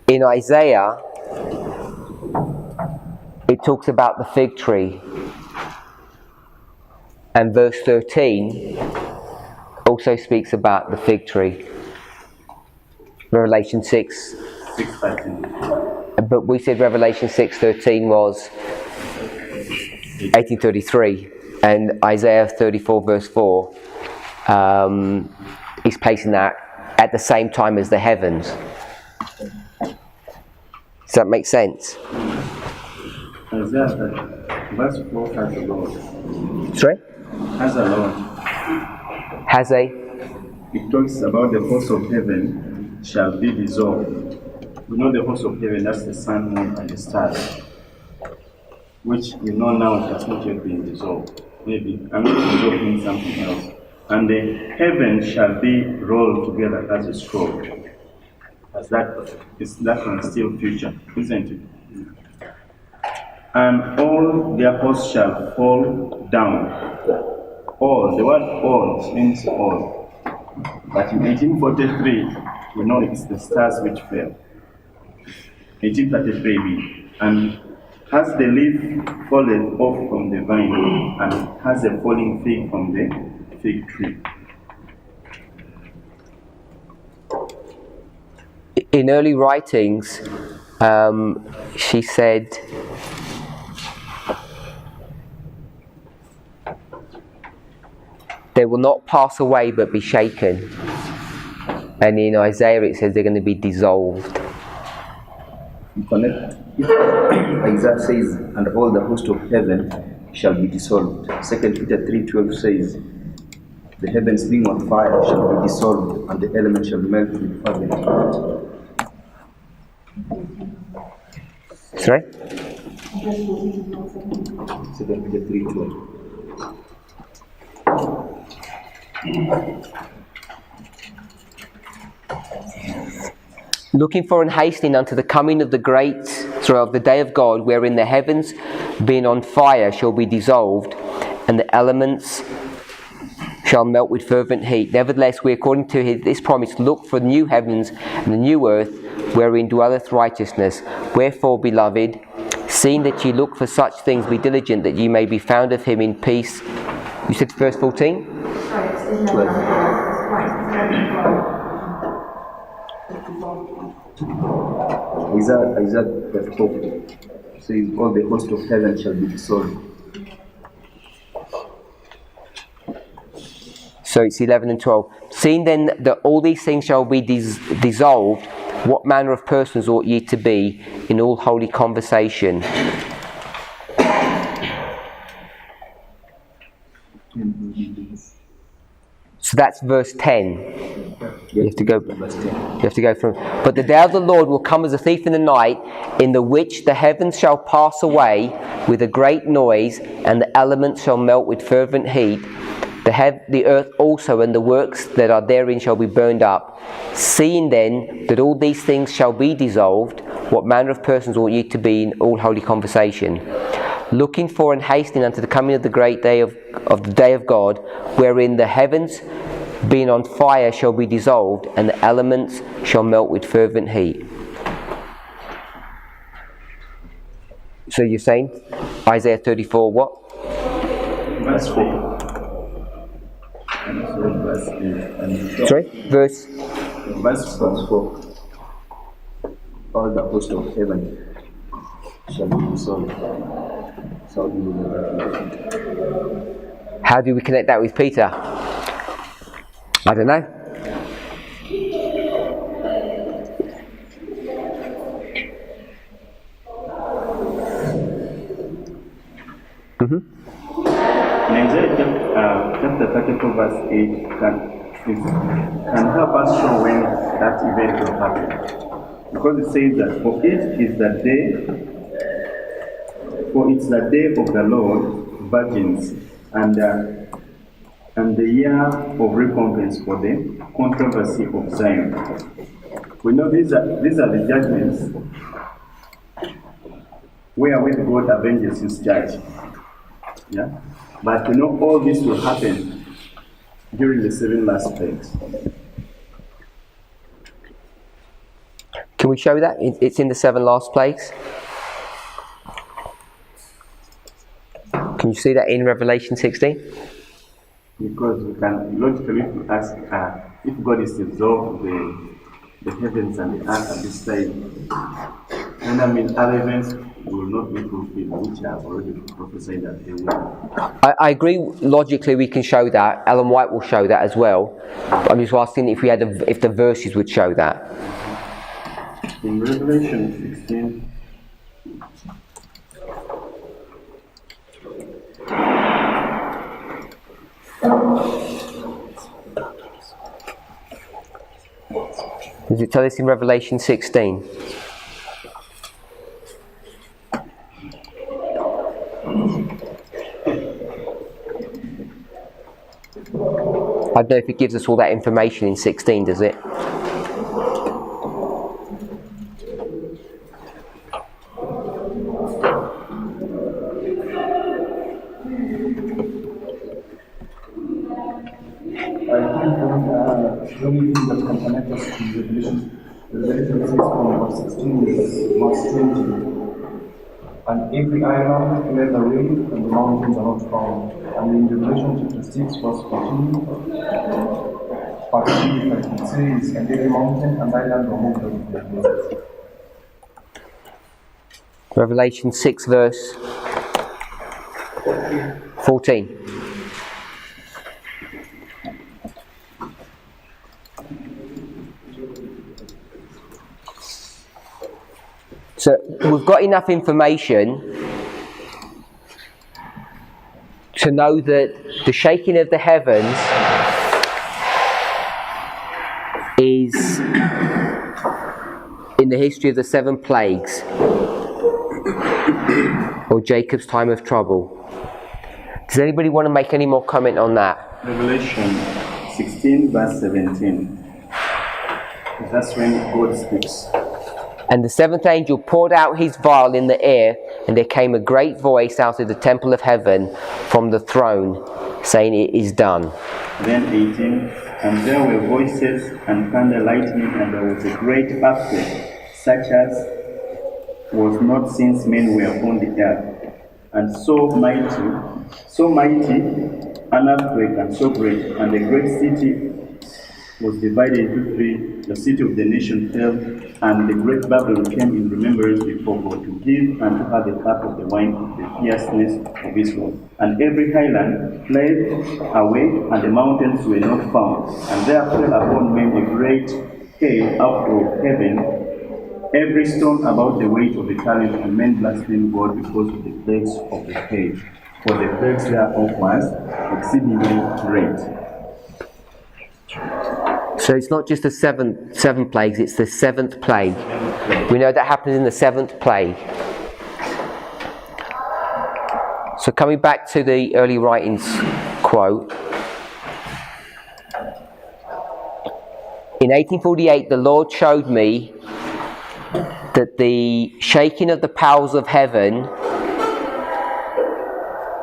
A: in Isaiah it talks about the fig tree, and verse 13 also speaks about the fig tree. Revelation 6.
F: 6:13.
A: But we said Revelation 6:13 was 1833, and Isaiah 34 verse 4 is placing that at the same time as the heavens. Does that make sense?
F: Isaiah verse 4 has a Lord.
A: Sorry?
F: Has a Lord.
A: Has a?
F: It talks about the host of heaven shall be dissolved. We know the host of heaven, that's the sun, moon, and the stars, which we know now it has not yet been dissolved. Maybe, dissolved means something else. And the heaven shall be rolled together as a scroll. As that one is still future, isn't it? And all their hosts shall fall down. All, the word all means all. But in 1843, we know it's the stars which fell. 1833b, and has the leaf fallen off from the vine, and has a falling fig from the fig tree.
A: In early writings, she said they will not pass away but be shaken. And in Isaiah it says they're going to be dissolved.
E: You connect. Isaiah says, and all the host of heaven shall be dissolved. 2 Peter 3:12 says, the heavens being on fire shall be dissolved, and the elements shall melt with fervent heat.
A: Sorry?
E: 2 Peter 3:12.
A: Looking for and hastening unto the coming of of the day of God, wherein the heavens being on fire shall be dissolved, and the elements shall melt with fervent heat. Nevertheless, we, according to this promise, look for the new heavens and the new earth, wherein dwelleth righteousness. Wherefore, beloved, seeing that ye look for such things, be diligent that ye may be found of him in peace. You said verse 14?
E: 12. Isaiah 34 says, all the host of heaven shall be dissolved.
A: So it's 11 and 12. Seeing then that all these things shall be dissolved, what manner of persons ought ye to be in all holy conversation? So that's verse 10. You have to go from. But the day of the Lord will come as a thief in the night, in the which the heavens shall pass away with a great noise, and the elements shall melt with fervent heat. The earth also and the works that are therein shall be burned up. Seeing then that all these things shall be dissolved, what manner of persons ought ye to be in all holy conversation, looking for and hastening unto the coming of the great day of the day of God, wherein the heavens being on fire shall be dissolved, and the elements shall melt with fervent heat. So you're saying Isaiah 34 what?
E: Verse 4. And so verse 8. And
A: Sorry? Verse
E: 4. All the host of heaven shall be dissolved. So you will
A: How do we connect that with Peter? I don't know.
E: In Isaiah chapter 34 verse 8 can help us show when that event will happen. Because it says that for it's the day of the Lord, virgins, and the year of recompense for the controversy of Zion. We know these are the judgments wherewith God avenges his judge. Yeah? But we know all this will happen during the 7 last plagues.
A: Can we show that? It's in the 7 last plagues. Can you see that in Revelation 16?
E: Because we can logically ask if God is to dissolve the heavens and the earth at this time, then other events will not be fulfilled, which are already prophesied that they will.
A: I agree. Logically, we can show that. Ellen White will show that as well. But I'm just asking if if the verses would show that.
E: In Revelation 16.
A: Does it tell us in Revelation 16? I don't know if it gives us all that information in 16, does it?
D: The only thing that can connect us to Revelation says from verse 16 is verse 20. And every island fled away, and the mountains are not found. And in Revelation chapter 6, verse 14, it says, and every mountain and island were moved out of their places.
A: Revelation 6 verse 14. So we've got enough information to know that the shaking of the heavens is in the history of the 7 plagues, or Jacob's time of trouble. Does anybody want to make any more comment on that?
E: Revelation 16 verse 17. That's when God speaks.
A: And the 7th angel poured out his vial in the air, and there came a great voice out of the temple of heaven from the throne, saying, "It is done."
E: Then 18, and there were voices and thunder lightning, and there was a great earthquake, such as was not since men were upon the earth. And so mighty an earthquake, and so great, and the great city was divided into 3. The city of the nation fell, and the great Babylon came in remembrance before God, to give unto her the cup of the wine of the fierceness of Israel. And every highland fled away, and the mountains were not found. And there fell upon men a great hail out of heaven, every stone about the weight of a talent, and men blasphemed God because of the plagues of the hail. For the plagues thereof was exceedingly great.
A: So it's not just the seven plagues, it's the 7th plague. We know that happens in the 7th plague. So coming back to the early writings quote, In 1848, the Lord showed me that the shaking of the powers of heaven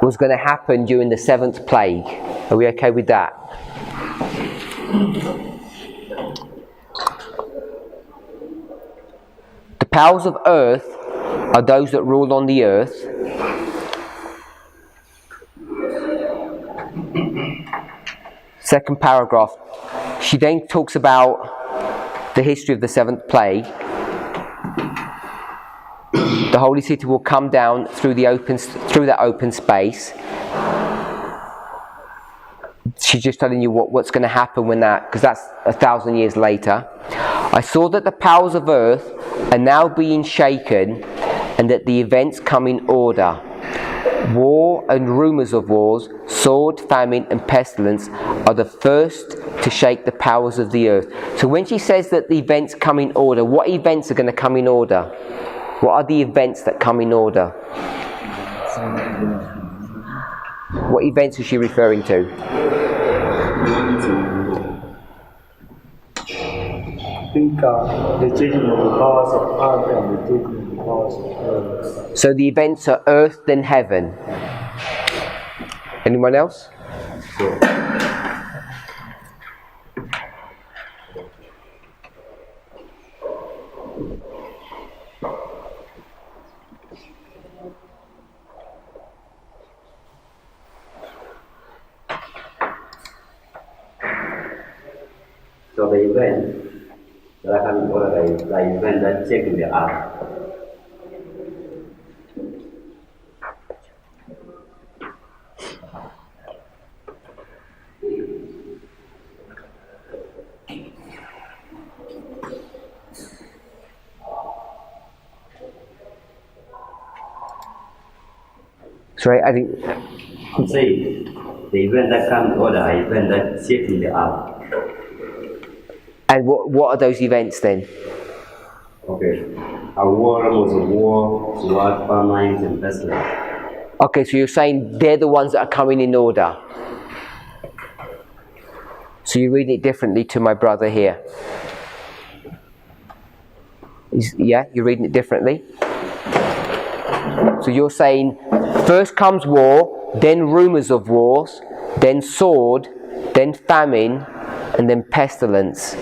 A: was going to happen during the 7th plague. Are we okay with that? The powers of earth are those that rule on the earth. Second paragraph. She then talks about the history of the 7th plague. The holy city will come down through that open space. She's just telling you what's going to happen when that, because that's 1,000 years later. I saw that the powers of earth are now being shaken, and that the events come in order. War and rumours of wars, sword, famine and pestilence are the first to shake the powers of the earth. So when she says that the events come in order, what events are going to come in order? What are the events that come in order? What events is she referring to?
F: I think the changing of the powers of earth and the taking of the powers of earth.
A: So the events are earth then heaven. Anyone else?
I: So the event that can order the event that shaking the earth.
A: Sorry, I think.
I: I'm saying the event that can order the event that shaking the earth.
A: And what are those events then?
I: Okay. A war was a war, sword, famine, and pestilence.
A: Okay, so you're saying they're the ones that are coming in order. So you're reading it differently to my brother here. Yeah, you're reading it differently. So you're saying first comes war, then rumours of wars, then sword, then famine, and then pestilence.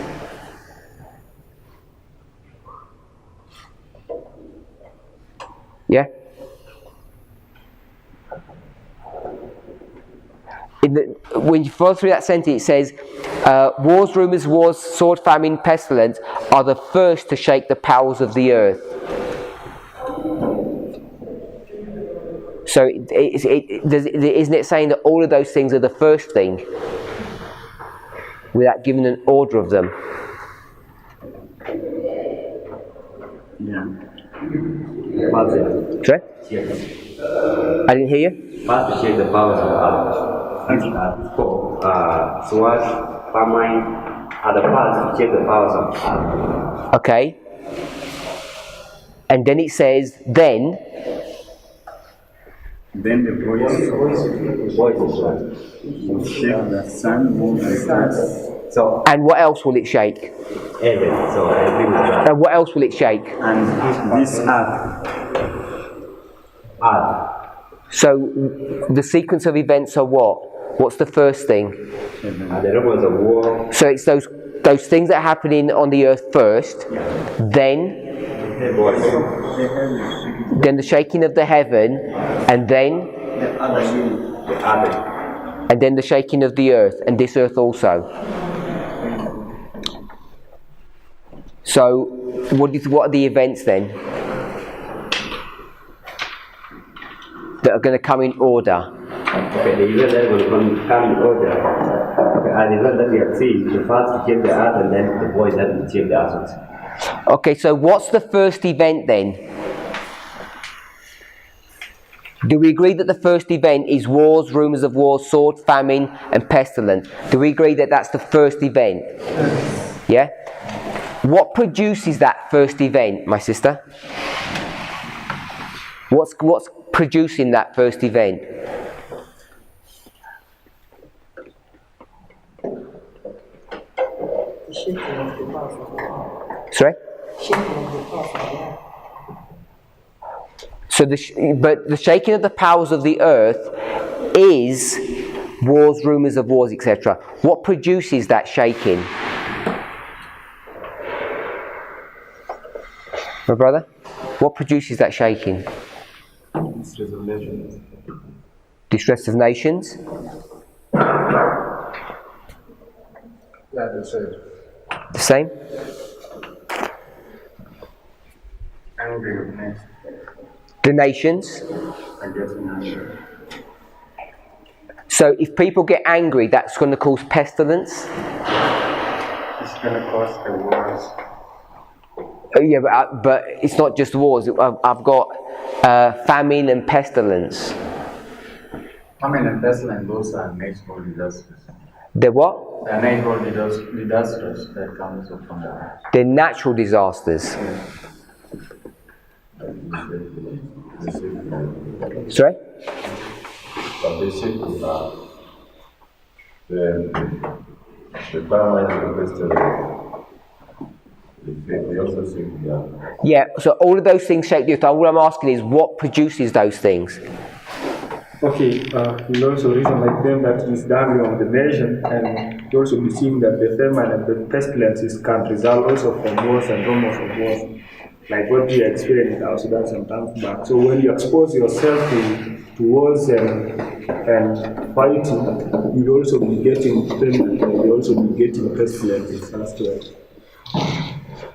A: Yeah? When you follow through that sentence, it says, wars, rumours, wars, sword, famine, pestilence are the first to shake the powers of the earth. So isn't it saying that all of those things are the first thing without giving an order of them?
I: Yeah.
A: Sorry? I didn't hear you?
I: First to shake the powers of earth. Sword, famine are the first to shake the powers of earth.
A: Okay. And then it says, then
J: the voice will shake the sun, moon, and stars.
I: So,
A: and what else will it shake?
I: heaven. So I agree with that.
A: And what else will it shake?
J: And this earth.
A: So the sequence of events are what? What's the first thing?
I: The rumors of war.
A: So it's those things that are happening on the earth first, then the shaking of the heaven, and then the shaking of the earth, and this earth also. So what are the events then that are going to come in order?
I: Okay, the event that will come in order. Okay, and the event that we have seen, the first to shake the earth, and then the voice that will shake the earth.
A: Okay, so what's the first event then? Do we agree that the first event is wars, rumours of wars, sword, famine, and pestilence? Do we agree that that's the first event? Yeah? What produces that first event, my sister? What's producing that first event?
C: shaking of the powers of the earth.
A: Sorry?
C: Shaking of the powers of the earth.
A: So but the shaking of the powers of the earth is wars, rumours of wars, etc. What produces that shaking? My brother? What produces that shaking? Distress of nations.
D: Yeah, the same.
A: The same?
J: Angry with nature.
A: The nations.
J: I guess nature.
A: So if people get angry, that's going to cause pestilence.
J: It's gonna cause the wars.
A: Yeah, but it's not just wars. I've got famine and pestilence.
J: Famine and pestilence, those are natural disasters.
A: The what?
J: They are natural disasters that comes from the earth.
A: They're natural disasters. Sorry?
G: But they shape the earth. The Parminder and the Pestilence, they also shape the earth.
A: Yeah, so all of those things shape the earth. All I'm asking is what produces those things?
K: Okay, you also reason like them that is damning on the nation, and you also be seeing that the famine and the pestilences can result also from wars and rumors of wars, like what we experienced in South Sudan some time back. So when you expose yourself to wars and fighting, you'll also be getting famine, and you'll also be getting pestilences as well.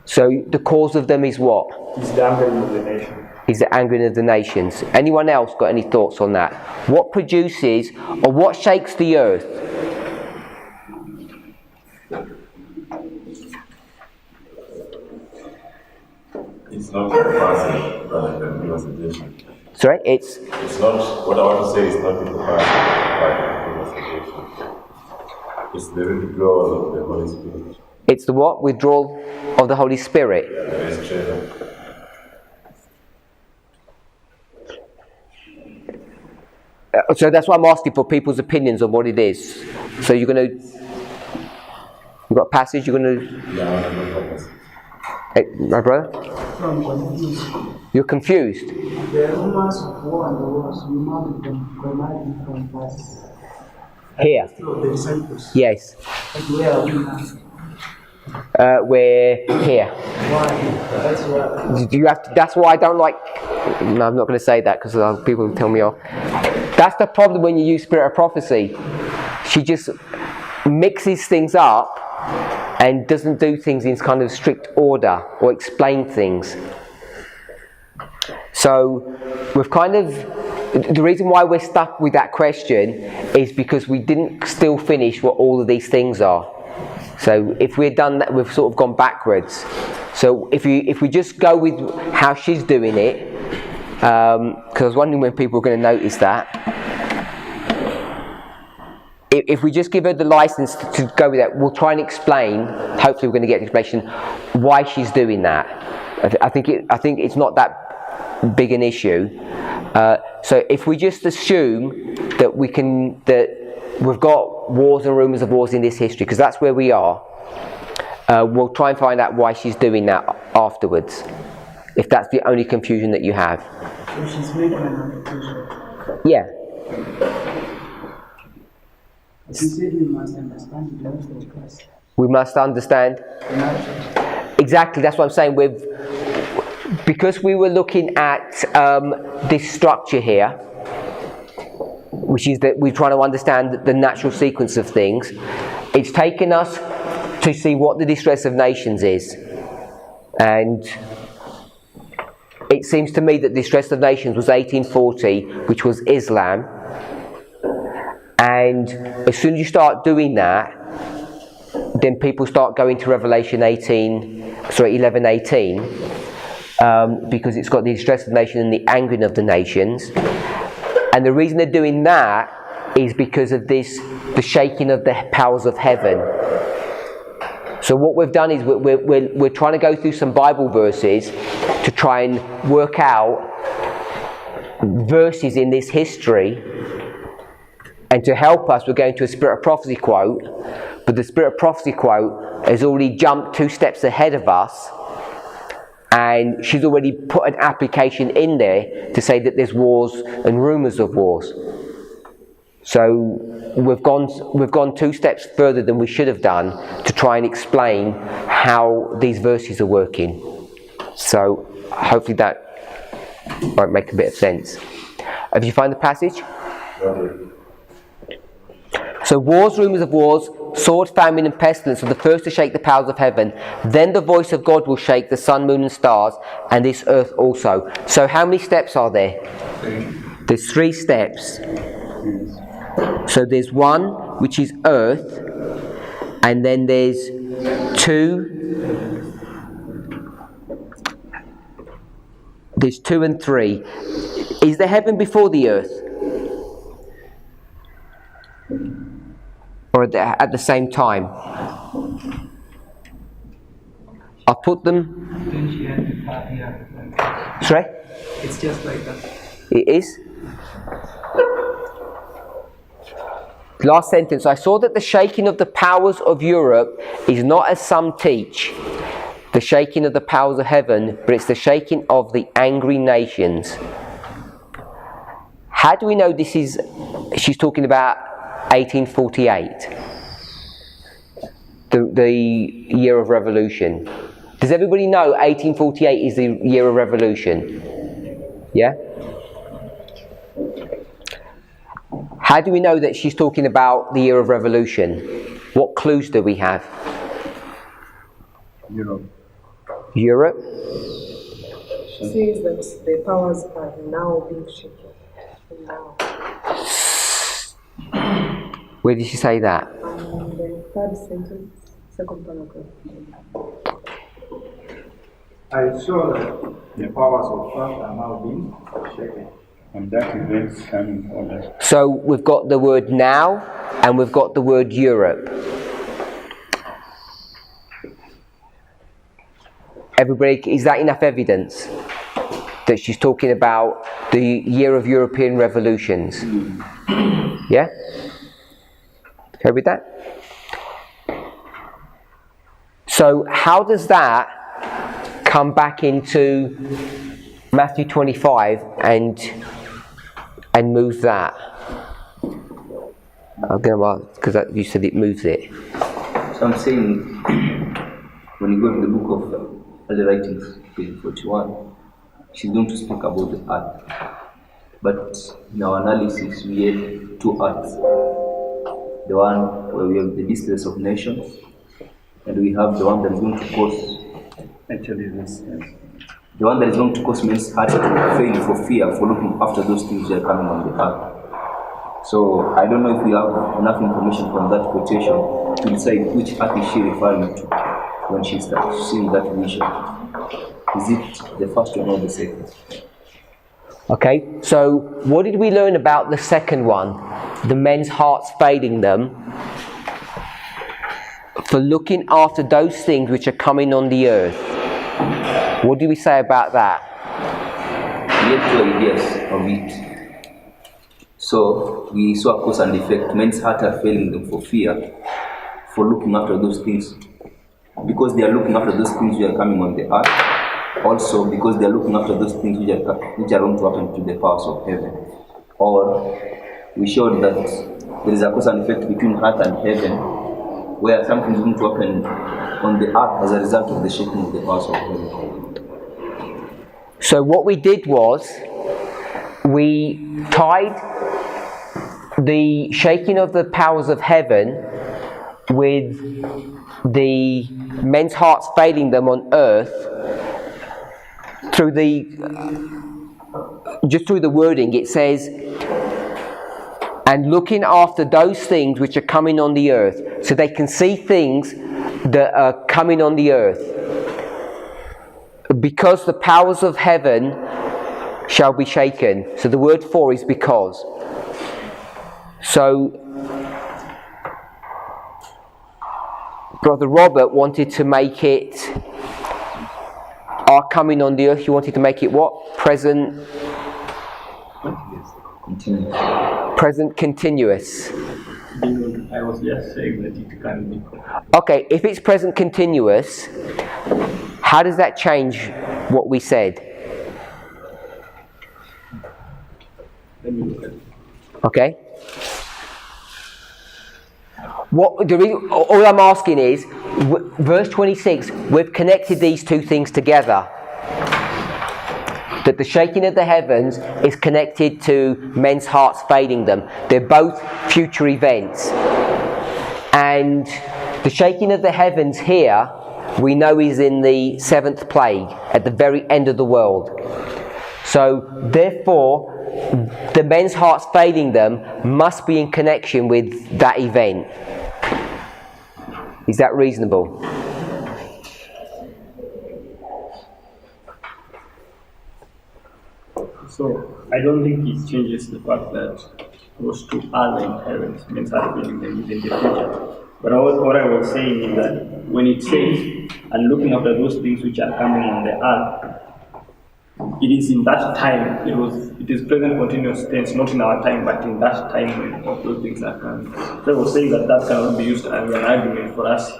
A: So the cause of them is what?
K: It's damning of the nation.
A: Is the angering of the nations. Anyone else got any thoughts on that? What produces or what shakes the earth?
G: It's not the person rather than the suggestion.
A: Sorry, it's
G: not, what I want to say is not the person rather than the suggestion. It's the withdrawal of the Holy Spirit.
A: It's the what? Withdrawal of the Holy Spirit.
G: There is treasure.
A: So that's why I'm asking for people's opinions on what it is. So you've got a passage, you're going to...
G: Yeah, I don't know.
A: Hey, my brother?
C: I'm confused.
A: You're confused?
C: The rumors of war and the wars, we marked them primarily from verse
A: Here?
C: of the disciples.
A: Yes.
C: But where are we now?
A: We're here.
C: Why? That's why.
A: You have to, that's why I don't like... No, I'm not going to say that because people will tell me off. That's the problem when you use Spirit of Prophecy. She just mixes things up and doesn't do things in kind of strict order or explain things. So we've kind of... The reason why we're stuck with that question is because we didn't still finish what all of these things are. So if we'd done that, we've sort of gone backwards. So if we just go with how she's doing it, because I was wondering when people were going to notice that. If we just give her the license to go with that, we'll try and explain. Hopefully, we're going to get an explanation why she's doing that. I think it's not that big an issue. So if we just assume that we've got wars and rumours of wars in this history, because that's where we are. We'll try and find out why she's doing that afterwards, if that's the only confusion that you have.
C: So she's making an application.
A: Yeah.
C: You said we must understand the life of Christ.
A: We must understand. Exactly, that's what I'm saying. Because we were looking at this structure here, which is that we're trying to understand the natural sequence of things, it's taken us to see what the distress of nations is. And it seems to me that the distress of nations was 1840, which was Islam. And as soon as you start doing that, then people start going to Revelation 11:18, because it's got the distress of the nation and the angering of the nations. And the reason they're doing that is because of the shaking of the powers of heaven. So what we've done is we're trying to go through some Bible verses to try and work out verses in this history. And to help us, we're going to a Spirit of Prophecy quote, But the Spirit of Prophecy quote has already jumped 2 steps ahead of us, and she's already put an application in there to say that there's wars and rumours of wars. So we've gone 2 steps further than we should have done to try and explain how these verses are working. So hopefully that might make a bit of sense. Have you found the passage? So wars, rumours of wars, sword, famine and pestilence are the first to shake the powers of heaven. Then the voice of God will shake the sun, moon and stars, and this earth also. So how many steps are there? There's 3 steps. So there's 1 which is earth, and then there's 2. There's 2 and 3. Is the heaven before the earth? Or at the same time? I'll put them. Sorry?
C: It's just like that.
A: It is? Last sentence. I saw that the shaking of the powers of Europe is not as some teach, the shaking of the powers of heaven, but it's the shaking of the angry nations. How do we know this is, she's talking about 1848, the year of revolution? Does everybody know 1848 is the year of revolution? Yeah? How do we know that she's talking about the year of revolution? What clues do we have? Europe?
L: She says that the powers are now being shaken. Now.
A: Where did she say that?
L: The 3rd sentence, 2nd paragraph.
J: I saw that the powers of earth are now being shaken. And that event is coming order.
A: So we've got the word now and we've got the word Europe. Everybody, is that enough evidence that she's talking about the year of European revolutions? Yeah? Okay with that? So how does that come back into Matthew 25 and move that? I'm going to ask, because you said it moves it.
E: So I'm saying, when you go to the book of Early Writings, page 41, she's going to speak about the earth. But in our analysis, we have 2 earths. The one where we have the distress of nations, and we have the one that is going to cause, the one that is going to cause men's heart to fail for fear, for looking after those things that are coming on the earth. So I don't know if we have enough information from that quotation to decide which earth is she referring to when she starts seeing that vision. Is it the first one or the second?
A: Okay, so what did we learn about the second one? The men's hearts failing them for looking after those things which are coming on the earth. What do we say about that?
E: We have 2 ideas of it. So we saw a cause and effect. Men's hearts are failing them for fear, for looking after those things. Because they are looking after those things which are coming on the earth. Also because they are looking after those things which are going to happen to the powers of heaven. Or we showed that there is a cause and effect between earth and heaven, where something is going to happen on the earth as a result of the shaking of the powers of heaven.
A: So what we did was, we tied the shaking of the powers of heaven with the men's hearts failing them on earth through the wording. It says, and looking after those things which are coming on the earth, so they can see things that are coming on the earth, because the powers of heaven shall be shaken. So the word for is because. So Brother Robert wanted to make it are coming on the earth. You wanted to make it what? Present continuous.
K: I was just saying that it can be.
A: Okay, if it's present continuous, how does that change what we said?
K: Let me look at it.
A: Okay? All I'm asking is, verse 26, we've connected these two things together. That the shaking of the heavens is connected to men's hearts failing them. They're both future events. And the shaking of the heavens here, we know is in the 7th plague, at the very end of the world. So, therefore, the men's hearts failing them must be in connection with that event. Is that reasonable?
K: So I don't think it changes the fact that those two are the inherent men's heart feeling them in the future. But what I was saying is that when it says, and looking after those things which are coming on the earth, it is in that time, it is present continuous tense, not in our time, but in that time when all those things are coming. So I was saying that cannot be used as an argument for us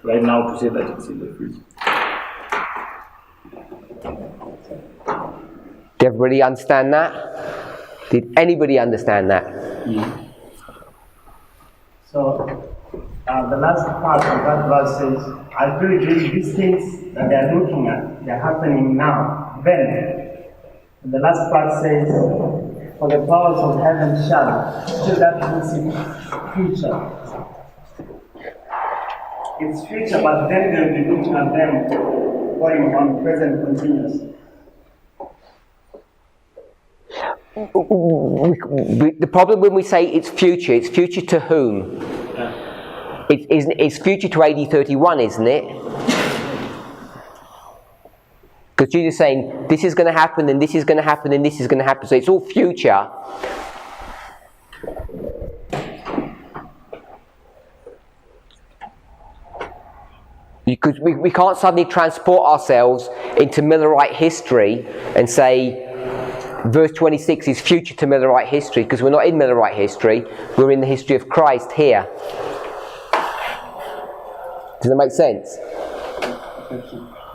K: right now to say that it's in the future.
A: Did everybody understand that? Did anybody understand that?
K: Yeah.
F: So, the last part of that verse says, I believe these things that they are looking at, they are happening now, then. And the last part says, for the powers of heaven shall. Still that means in future. It's future, but then they'll be looking at them going on present continuous.
A: The problem when we say it's future to whom? It's future to AD 31, isn't it? Because Jesus is saying, this is going to happen, and this is going to happen, and this is going to happen. So it's all future. Because we can't suddenly transport ourselves into Millerite history and say, verse 26 is future to Millerite history, because we're not in Millerite history, we're in the history of Christ here. Does that make sense?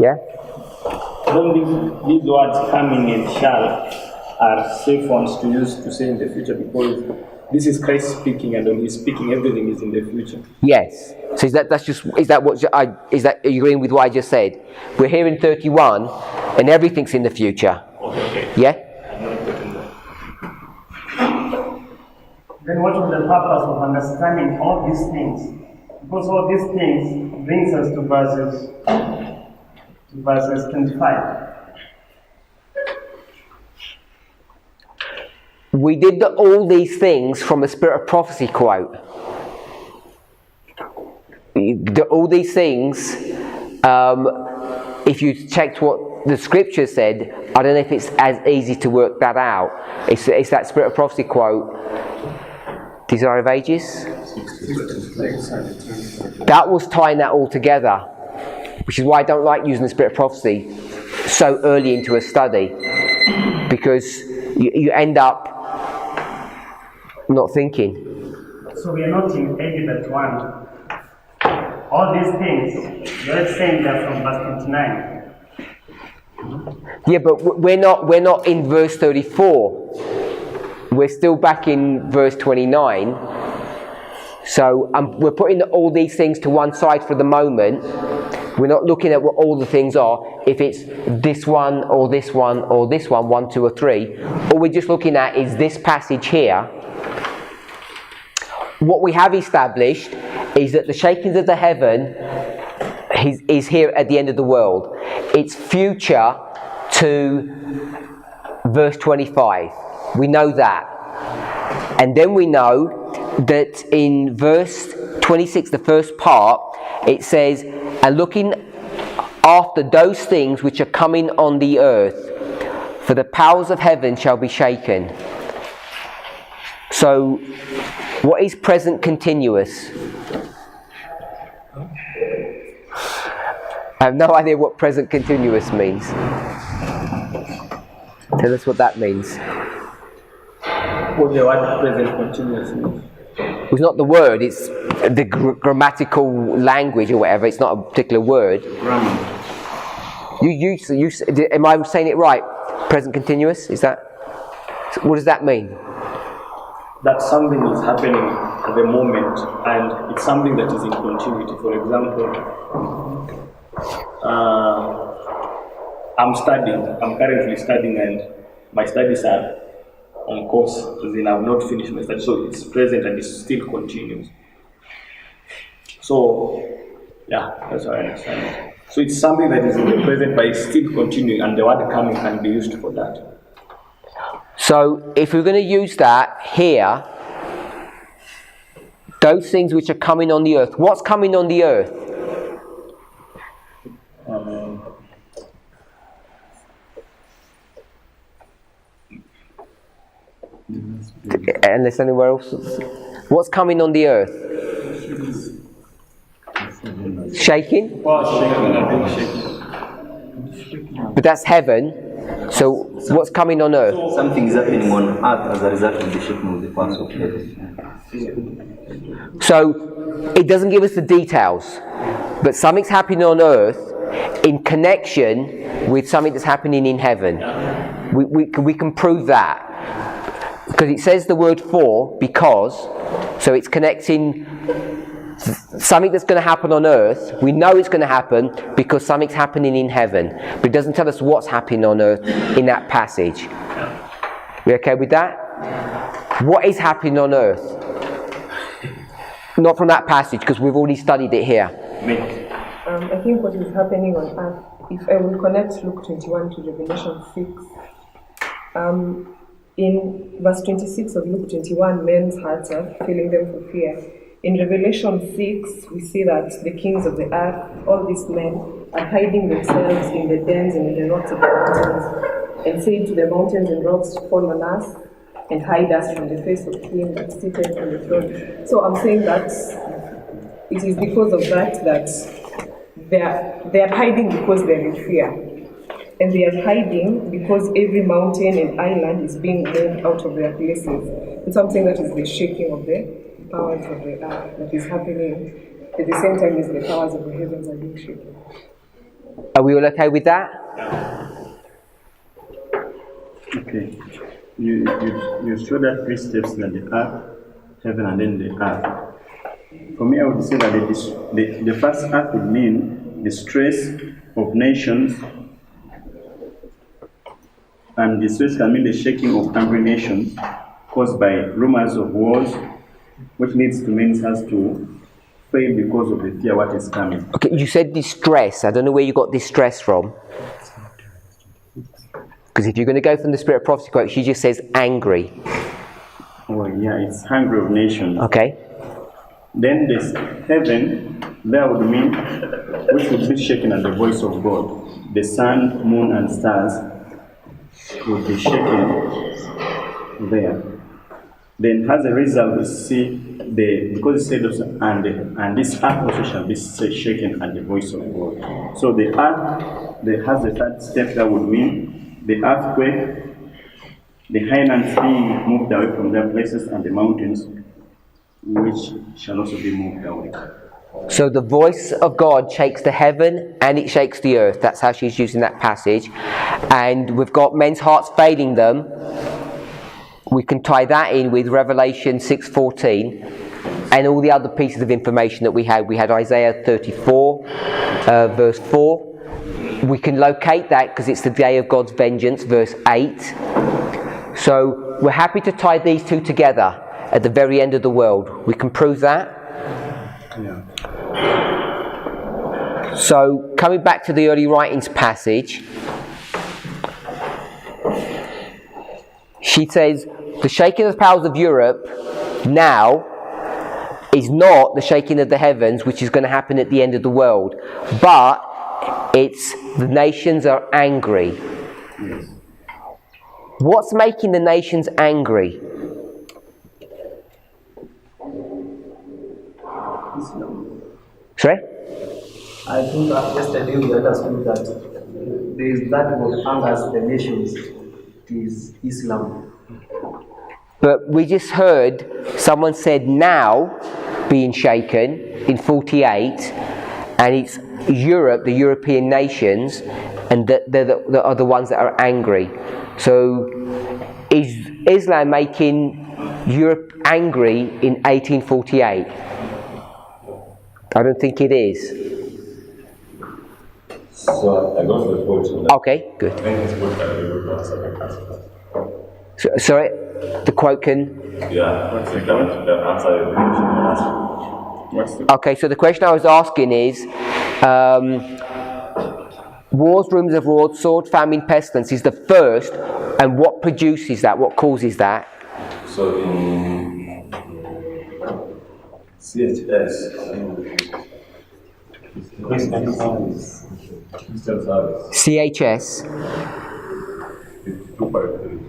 A: Yeah?
K: I don't think these words coming and shall are safe ones to use to say in the future, because this is Christ speaking, and when he's speaking, everything is in the future.
A: Yes. So are you agreeing with what I just said? We're here in 31 and everything's in the future.
K: Okay.
A: Yeah?
F: Then what is the purpose of understanding all these things? Because all these things brings us to verses 25.
A: We did all these things from a Spirit of Prophecy quote. All these things, if you checked what the scripture said, I don't know if it's as easy to work that out. It's that Spirit of Prophecy quote, Desire of Ages. That was tying that all together, which is why I don't like using the Spirit of Prophecy so early into a study, because you end up not thinking.
F: So we are not in AD 31. All these things, you're saying that from verse 29.
A: Yeah, but we're not in verse 34. We're still back in verse 29. So we're putting all these things to one side for the moment. We're not looking at what all the things are. If it's this one or this one or this one, 1, 2 or 3. All we're just looking at is this passage here. What we have established is that the shakings of the heaven is here at the end of the world. It's future to verse 25. We know that. And then we know that in verse 26, the first part, it says, and looking after those things which are coming on the earth, for the powers of heaven shall be shaken. So, what is present continuous? I have no idea what present continuous means. Tell us what that means.
K: What the word present continuous means?
A: It's not the word, it's the grammatical language or whatever. It's not a particular word.
J: Grammar.
A: Am I saying it right? Present continuous? Is that? What does that mean?
M: That something is happening at the moment, and it's something that is in continuity. For example, I'm currently studying, and my studies are on course, then I've not finished my studies, so it's present and it still continues. So, yeah, that's how I understand it. So it's something that is in the present, but it's still continuing, and the word coming can be used for that.
A: So, if we're going to use that here, those things which are coming on the earth, what's coming on the earth? Unless anywhere else. What's coming on the earth? Shaking? But that's heaven. So what's coming on earth?
H: Something is happening on earth as a result of the shaking of the parts of heaven.
A: So it doesn't give us the details, but something's happening on earth in connection with something that's happening in heaven. We can prove that. Because it says the word for, because, so it's connecting something that's going to happen on earth. We know it's going to happen because something's happening in heaven. But it doesn't tell us what's happening on earth in that passage. We okay with that? What is happening on earth? Not from that passage, because we've already studied it here.
L: I think what is happening on earth, if I will connect Luke 21 to Revelation 6, in verse 26 of Luke 21, men's hearts are filling them for fear. In Revelation 6, we see that the kings of the earth, all these men, are hiding themselves in the dens and in the rocks of the mountains, and saying to the mountains and rocks, fall on us and hide us from the face of him that's seated on the throne. So I'm saying that it is because of that they are hiding because they're in fear. And they are hiding because every mountain and island is being moved out of their places. And something that is the shaking of the powers of the earth that is happening at the same time as the powers of the heavens are being shaken.
A: Are we all okay with that?
J: Okay. You showed that 3 steps, that the earth, heaven, and then the earth. For me, I would say that the first earth would mean the stress of nations. And the stress can mean the shaking of hungry nations caused by rumors of wars, which leads to men's hearts to fail because of the fear what is coming.
A: Okay, you said distress. I don't know where you got distress from. Because if you're going to go from the Spirit of Prophecy quote, she just says angry.
J: Oh yeah, it's hungry of nations.
A: Okay.
J: Then this heaven, there would mean, which would be shaken at the voice of God. The sun, moon, and stars would be shaken there. Then as a result, we see because it said also, and this earth also shall be shaken at the voice of God. So the earth has the third step that would mean the earthquake, the highlands being moved away from their places, and the mountains which shall also be moved away.
A: So the voice of God shakes the heaven and it shakes the earth. That's how she's using that passage. And we've got men's hearts failing them. We can tie that in with Revelation 6:14 and all the other pieces of information that we had. We had Isaiah 34, verse 4. We can locate that because it's the day of God's vengeance, verse 8. So we're happy to tie these two together at the very end of the world. We can prove that.
J: Yeah.
A: So coming back to the early writings passage, she says the shaking of the powers of Europe now is not the shaking of the heavens, which is going to happen at the end of the world, but it's the nations are angry.
J: Yes.
A: What's making the nations angry? Sorry?
B: I think that yesterday we understood that there is that what angers the nations is Islam.
A: But we just heard someone said now being shaken in 48, and it's Europe, the European nations, and that are the ones that are angry. So is Islam making Europe angry in 1848? I don't think it is.
G: So I got the quote.
A: Okay, good.
G: I think it's quote that we will answer the question.
A: Sorry, the quote can...
G: Yeah, you can answer your question.
A: Okay, so the question I was asking is, wars, rumors of wars, sword, famine, pestilence is the first, and what produces that? What causes that?
G: So in CHS, Christian service.
A: CHS.
G: 52.3.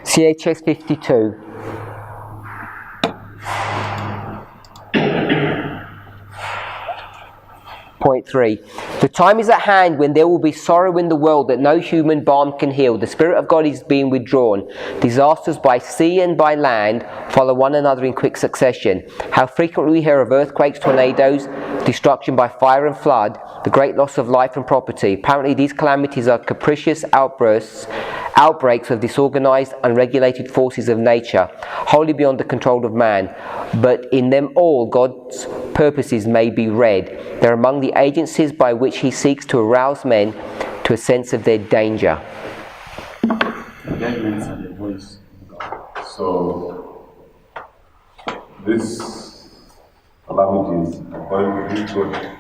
A: CHS 52. Point 3. The time is at hand when there will be sorrow in the world that no human balm can heal. The Spirit of God is being withdrawn. Disasters by sea and by land follow one another in quick succession. How frequently we hear of earthquakes, tornadoes, destruction by fire and flood, the great loss of life and property. Apparently these calamities are capricious outbreaks of disorganized, unregulated forces of nature, wholly beyond the control of man. But in them all, God's purposes may be read. They're among the agencies by which He seeks to arouse men to a sense of their danger.
G: So, this calamity is according to God.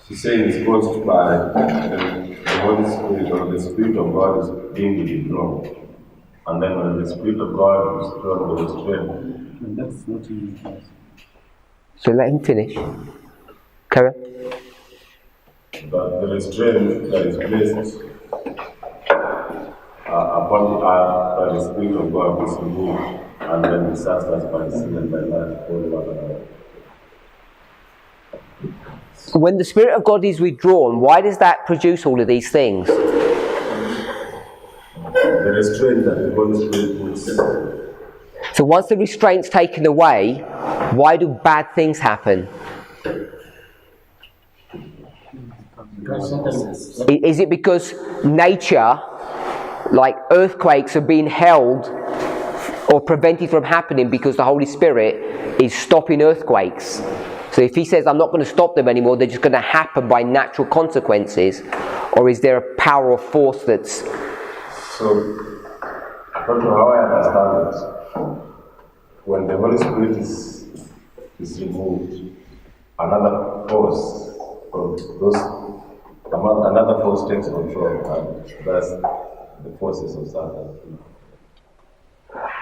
G: She's saying it's caused by the Holy Spirit, or the Spirit of God is being withdrawn. And then when the Spirit of God is withdrawn, the restraint.
J: And that's not in the
A: So let him finish. Carry on.
G: But the restraint that is placed upon the earth by the Spirit of God is removed, and then disasters by sea and by land follow one another.
A: When the Spirit of God is withdrawn, why does that produce all of these things?
G: The restraint that the Holy Spirit puts.
A: So once the restraint's taken away, why do bad things happen? Is it because nature, like earthquakes, are being held or prevented from happening because the Holy Spirit is stopping earthquakes? So if He says, I'm not going to stop them anymore, they're just going to happen by natural consequences? Or is there a power or force that's...
G: So, according to how I understand it, when the Holy Spirit is removed, another force, or another force takes control, and that's the forces of Satan.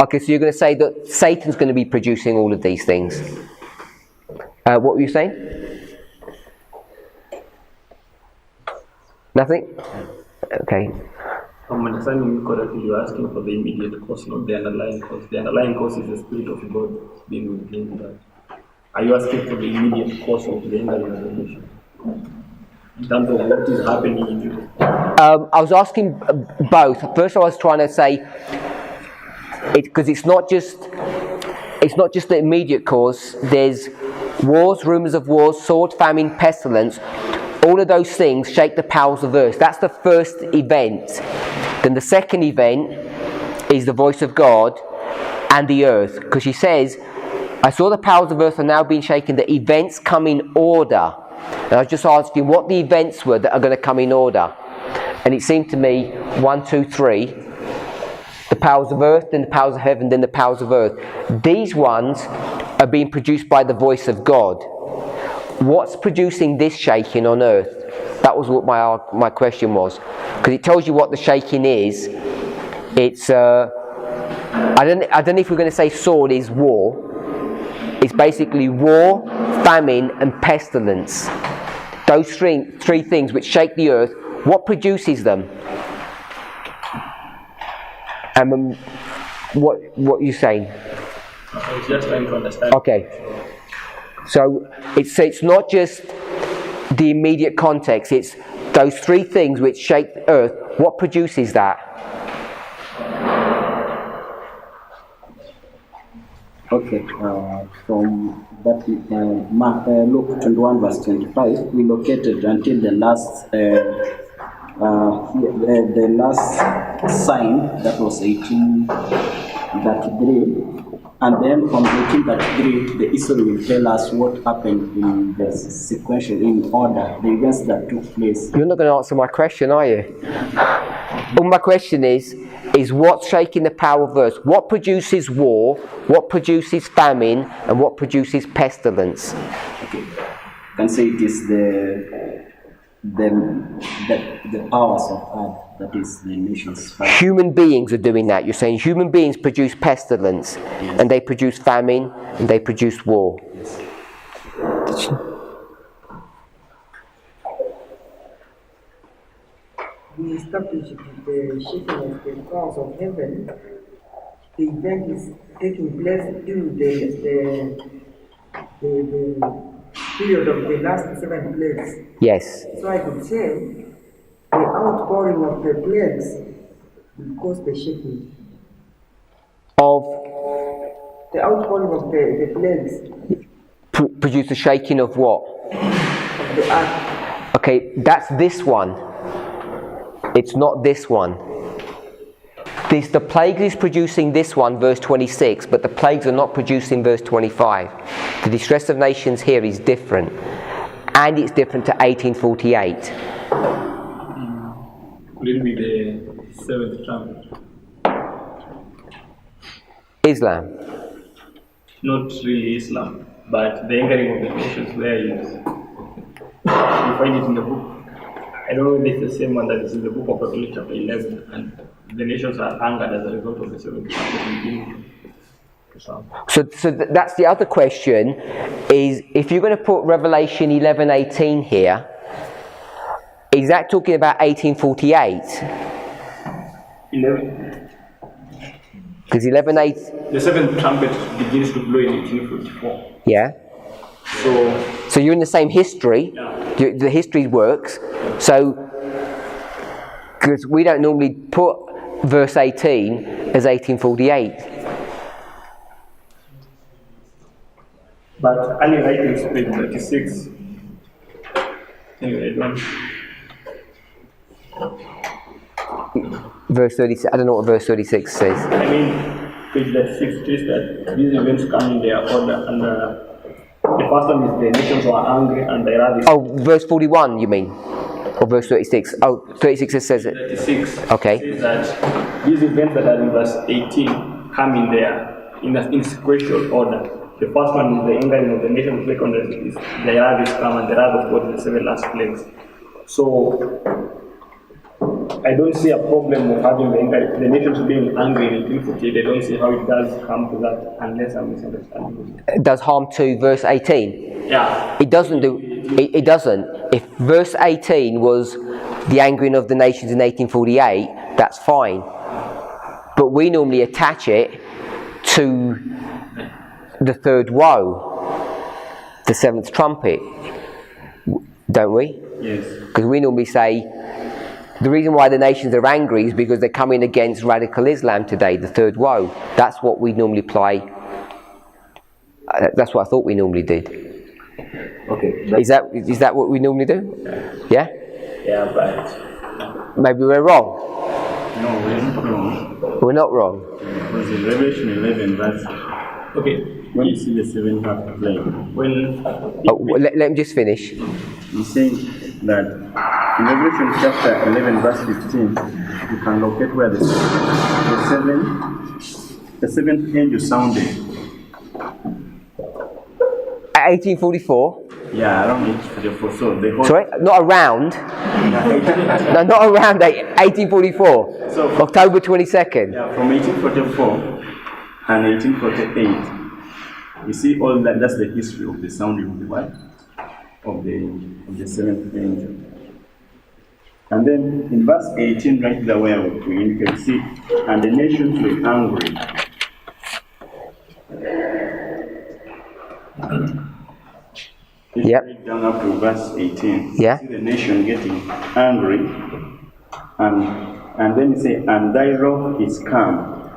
A: Okay, so you're going to say that Satan's going to be producing all of these things. What were you saying? Nothing? Okay.
M: If I'm understanding you correctly, you're asking for the immediate cause, not the underlying cause. The underlying cause is the Spirit of God being within that. Are you asking for the immediate cause of the end of the revelation? In terms of what is happening in you?
A: I was asking both. First I was trying to say, because it's not just the immediate cause. There's wars, rumours of wars, sword, famine, pestilence. All of those things shake the powers of earth. That's the first event. Then the second event is the voice of God and the earth. Because she says, I saw the powers of earth are now being shaken, the events come in order. And I was just asking what the events were that are going to come in order. And it seemed to me, 1, 2, 3, the powers of earth, then the powers of heaven, then the powers of earth. These ones are being produced by the voice of God. What's producing this shaking on earth? That was what my question was. Because it tells you what the shaking is. It's, I don't know if we're going to say sword is war. It's basically war, famine and pestilence. those three things which shake the earth, what produces them? And what are you saying?
M: I was just trying to understand.
A: Okay. So it's not just the immediate context, it's those three things which shake the earth. What produces that?
C: Okay, from that Luke 21 verse 25, we located until the last the last sign, that was 1833, and then from 1833 the history will tell us what happened in the sequential, in order, the events that took place.
A: You're not going to answer my question, are you? Well, my question is what's shaking the power of earth? What produces war? What produces famine? And what produces pestilence?
C: Okay. You can say it is the powers of earth, that is the nations.
A: Human beings are doing that. You're saying human beings produce pestilence, yes, and they produce famine, and they produce war.
C: Yes.
N: We established the shaking of the powers of heaven. The event is taking place during the period of the last 7 plagues.
A: Yes.
N: So I could say the outpouring of the plagues will cause the shaking.
A: Of?
N: The outpouring of the plagues.
A: Produce the shaking of what?
N: Of the earth.
A: Okay, that's this one. It's not this one. The plague is producing this one, verse 26, but the plagues are not producing verse 25. The distress of nations here is different. And it's different to 1848.
M: Could it be the 7th trumpet?
A: Islam?
M: Not really Islam, but the angering of the nations there is. You find it in the book. I don't know if it's the same one that is in the book of Revelation chapter 11, and the nations are angered as a result of the 7th trumpet.
A: So that's the other question, is if you're going to put Revelation 11:18 here, is that talking about 1848?
M: 11.
A: Because 11:8.
M: The 7th trumpet begins to blow in 1844.
A: Yeah. So you're in the same history.
M: Yeah.
A: The history works. So, because we don't normally put verse 18 as 1848.
M: But early writings, page 36. Anyway, I don't.
A: Verse 36. I don't know what verse 36 says.
M: I mean, page 36 says that these events come in their order, and the first one is the nations were angry and they are.
A: Oh, verse 41, you mean? Or verse 36? Oh, 36 says it.
M: 36
A: okay.
M: Says that these events that are in verse 18 come in there in sequential order. The first one is the angering of the nations. The second is the wrath is come, and the wrath of God is the 7 last plagues. So I don't see a problem of having the nations being angry in 1848. I don't see how it does come to that unless I'm misunderstanding.
A: It does harm to verse 18?
M: Yeah.
A: It doesn't do. It doesn't. If verse 18 was the angering of the nations in 1848, that's fine. But we normally attach it to the third woe, the 7th trumpet, don't we?
M: Yes.
A: Because we normally say the reason why the nations are angry is because they're coming against radical Islam today, the third woe. That's what we normally apply. That's what I thought we normally did.
C: Okay.
A: Is that what we normally do? Yeah?
M: Yeah, but
A: maybe we're wrong.
J: No, we're not wrong.
A: We're not wrong.
J: Because in Revelation 11 verse,
M: okay,
J: when you see the 7th plague,
M: when
A: let him just finish.
J: He's saying that in Revelation chapter 11 verse 15, you can locate where the seventh angel sounded.
A: 1844.
J: Yeah, around 1844. So the whole.
A: Sorry, not around. No, not around 1844.
J: So
A: October 22nd.
J: Yeah, from 1844 and 1848. You see all that. That's the history of the sounding of the what? of the seventh angel. And then in verse 18, right there where we can see, and the nations were angry.
A: Yep.
J: Down up to verse 18.
A: Yeah.
J: See the nation getting angry, and then you say, and thy wrath is come,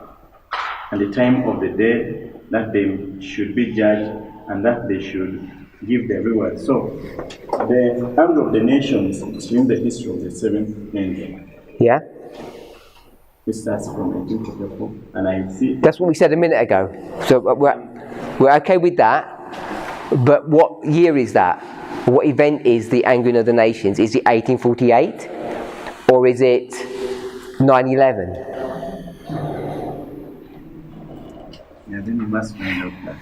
J: and the time of the day that they should be judged, and that they should give their reward. So, the anger of the nations is in the history of the seventh angel.
A: Yeah.
J: It starts from 18 chapter 4, and I see.
A: That's what we said a minute ago. So we're okay with that. But what year is that? What event is the angering of the nations? Is it 1848? Or is it 9/11?
J: Yeah, then you must find out that.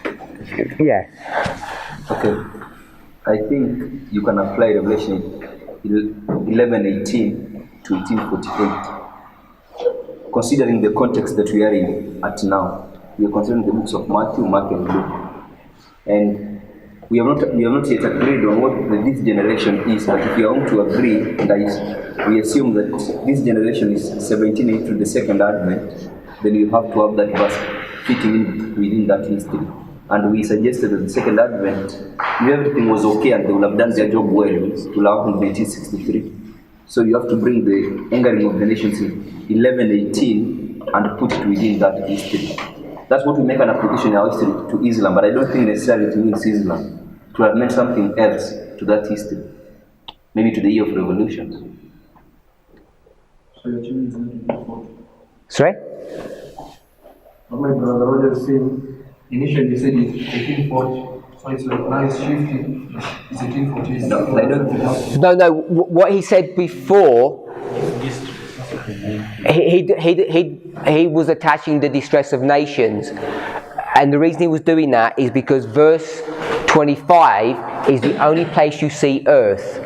A: Yeah.
E: Okay. I think you can apply Revelation 11:18 to 18:48. Considering the context that we are in at now, we are considering the books of Matthew, Mark, and Luke. And we have not yet agreed on what this generation is, but if we are going to agree, that we assume that this generation is 17 to the second advent, then you have to have that verse fitting in within that history. And we suggested that the second advent, if everything was okay and they would have done their job well, it will happen in 1863. So you have to bring the angering of the nations in 11:18 and put it within that history. That's what we make an application in our history to Islam, but I don't think necessarily it means Islam. It would have meant something else to that history. Maybe to the year of revolutions.
D: So you're choosing 1840.
A: Sorry?
D: What my brother Roger said, initially he said it's 1840. So it's like now it's shifting. It's 1840.
E: No, I don't.
A: No. What he said before, he was attaching the distress of nations, and the reason he was doing that is because verse 25 is the only place you see earth.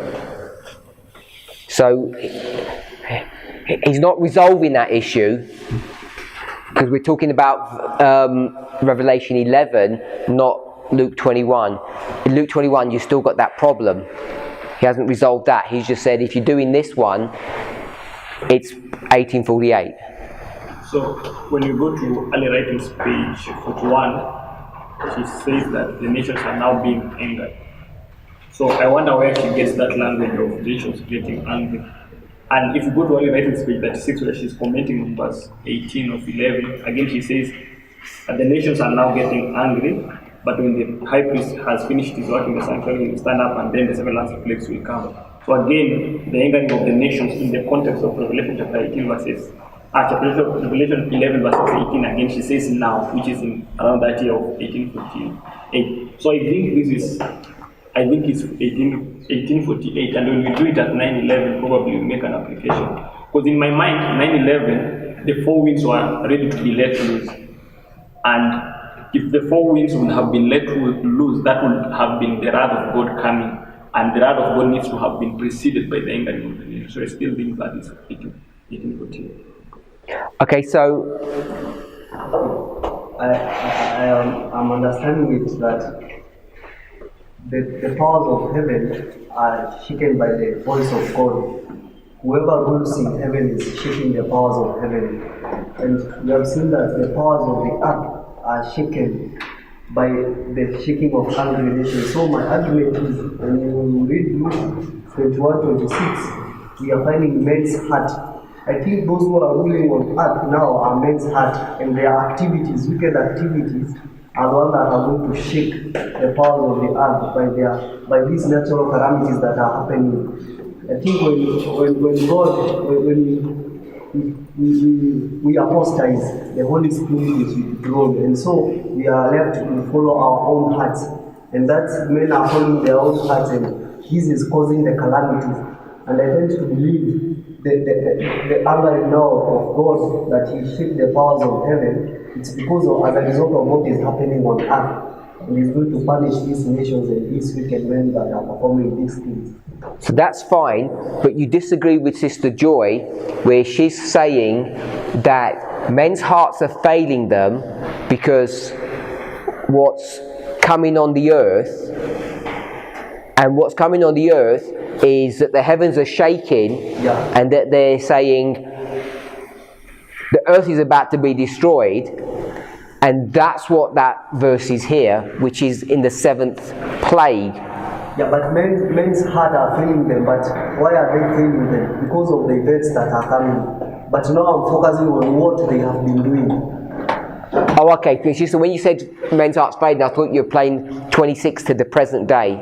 A: So he's not resolving that issue, because we're talking about Revelation 11, not Luke 21. In Luke 21 you've still got that problem. He hasn't resolved that. He's just said if you're doing this one, it's 1848.
M: So when you go to early writings page 41, she says that the nations are now being angered. So I wonder where she gets that language of nations getting angry. And if you go to early writings page 36, where she's commenting on verse 18 of 11, again she says that the nations are now getting angry, but when the high priest has finished his work in the sanctuary, he will stand up and then the seven last plagues will come. So again, the angering of the nations in the context of Revelation chapter 18 verses, Revelation 11 verses 18, again she says now, which is in around that year of 1848. So I think it's 1848, and when we do it at 9/11, probably we make an application. Because in my mind, 9/11, the four winds were ready to be let loose. And if the four winds would have been let loose, that would have been the wrath of God coming. And the wrath of God needs to have been preceded by the angering of the nation. So I still think that is 1848.
A: Okay, so
B: I'm understanding it that the powers of heaven are shaken by the voice of God. Whoever rules in heaven is shaking the powers of heaven. And we have seen that the powers of the earth are shaken by the shaking of angry nations. So my argument is, when you read Luke 21:26, we are finding men's heart. I think those who are ruling on earth now are men's heart, and their activities, wicked activities, are the ones that are going to shake the powers of the earth by these natural calamities that are happening. I think when we apostatize, the Holy Spirit is withdrawn, and so we are left to follow our own hearts, and that men are following their own hearts, and this is causing the calamities. And I tend to believe the anger now of God, that He shake the powers of heaven, it's because as a result of what is happening on earth. And He's going to punish these nations and these wicked men that are performing these things.
A: So that's fine, but you disagree with Sister Joy, where she's saying that men's hearts are failing them because what's coming on the earth And what's coming on the earth is that the heavens are shaking, and that they're saying the earth is about to be destroyed. And that's what that verse is here, which is in the 7th plague.
B: Yeah, but men's heart are feeling them, but why are they feeling them? Because of the events that are coming. But now I'm focusing on what they have been doing.
A: Oh, okay. So when you said men's hearts fading, I thought you were playing 26 to the present day.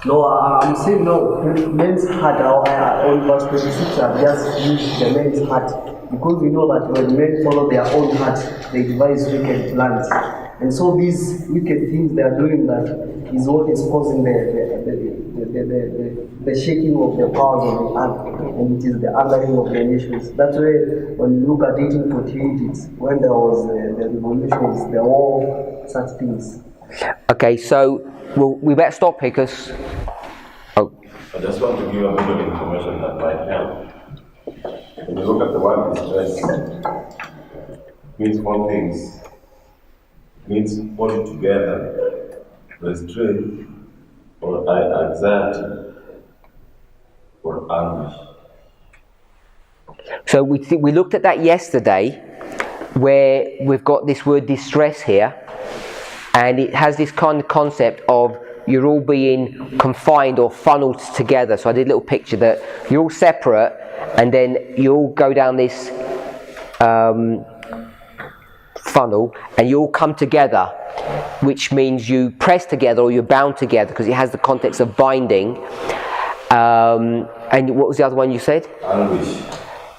B: No, I'm saying no. Men's heart on verse 26 I've just used the men's heart, because we know that when men follow their own heart, they devise wicked plans. And so these wicked things they are doing, that is what is causing the shaking of the powers of the earth, and it is the angering of the nations. That's why when you look at 1848, it's when there was the revolutions, the war, such things.
A: Okay, so we better stop here because.
G: I just want to give a bit of information that might help. When you look at the word distress, it means one things. It means put together, restraint, or anxiety, or anguish.
A: So we looked at that yesterday, where we've got this word distress here, and it has this kind of concept of you're all being confined or funneled together. So I did a little picture that you're all separate, and then you all go down this funnel, and you all come together, which means you press together or you're bound together, because it has the context of binding. And what was the other one you said?
G: Anguish.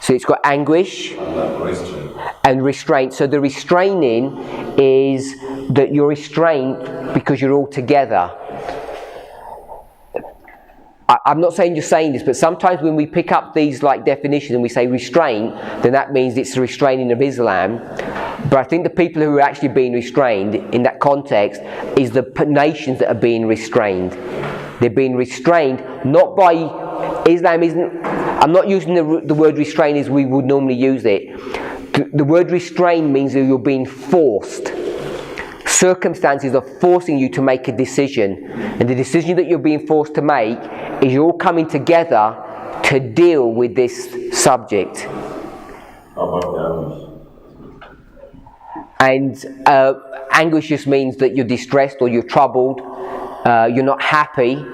A: So it's got anguish
G: And restraint.
A: and restraint. So the restraining is that you're restrained because you're all together. I'm not saying you're saying this, but sometimes when we pick up these like definitions and we say restraint, then that means it's the restraining of Islam. But I think the people who are actually being restrained in that context is the nations that are being restrained. They're being restrained not by Islam. I'm not using the word restrain as we would normally use it. The word restrain means that you're being forced. Circumstances are forcing you to make a decision, and the decision that you're being forced to make is you're all coming together to deal with this subject.
G: How about the anguish?
A: And anguish just means that you're distressed or you're troubled, you're not happy,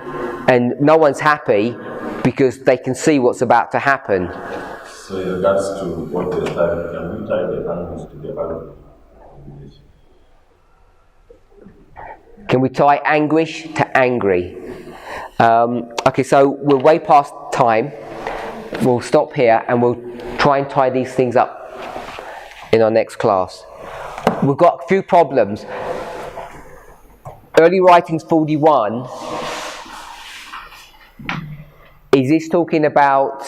A: and no one's happy because they can see what's about to happen.
G: So in regards to what they're tying, can we tie the anguish to the anguish?
A: Can we tie anguish to angry? Okay, so we're way past time. We'll stop here and we'll try and tie these things up in our next class. We've got a few problems. Early Writings 41, is this talking about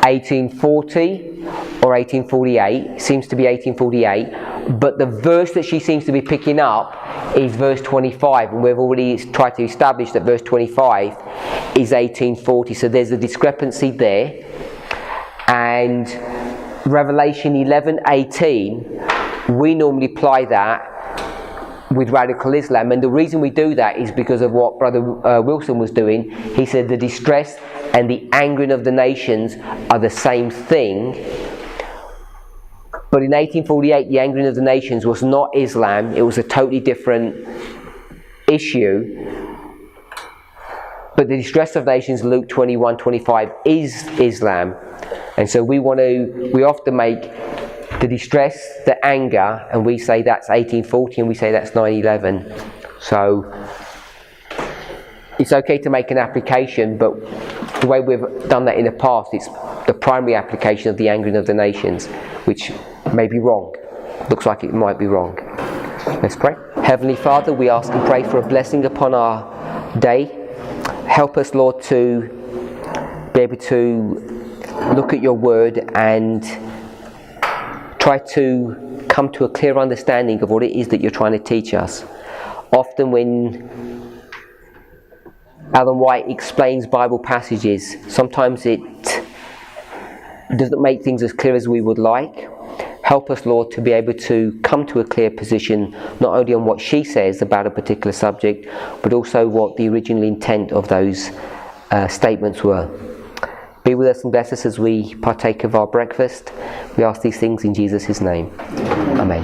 A: 1840 or 1848? It seems to be 1848, but the verse that she seems to be picking up is verse 25, and we've already tried to establish that verse 25 is 1840, so there's a discrepancy there. And Revelation 11:18, we normally apply that with radical Islam, and the reason we do that is because of what Brother Wilson was doing. He said the distress and the angering of the nations are the same thing. But in 1848, the angering of the nations was not Islam. It was a totally different issue. But the distress of nations, Luke 21:25, is Islam. And so we often make the distress, the anger, and we say that's 1840 and we say that's 9/11. So it's okay to make an application, but the way we've done that in the past, it's the primary application of the angering of the nations, which may be wrong. Looks like it might be wrong. Let's pray. Heavenly Father, we ask and pray for a blessing upon our day. Help us, Lord, to be able to look at your word and try to come to a clear understanding of what it is that you're trying to teach us. Often when Alan White explains Bible passages, sometimes it doesn't make things as clear as we would like. Help us, Lord, to be able to come to a clear position, not only on what she says about a particular subject, but also what the original intent of those statements were. Be with us and bless us as we partake of our breakfast. We ask these things in Jesus' name. Amen.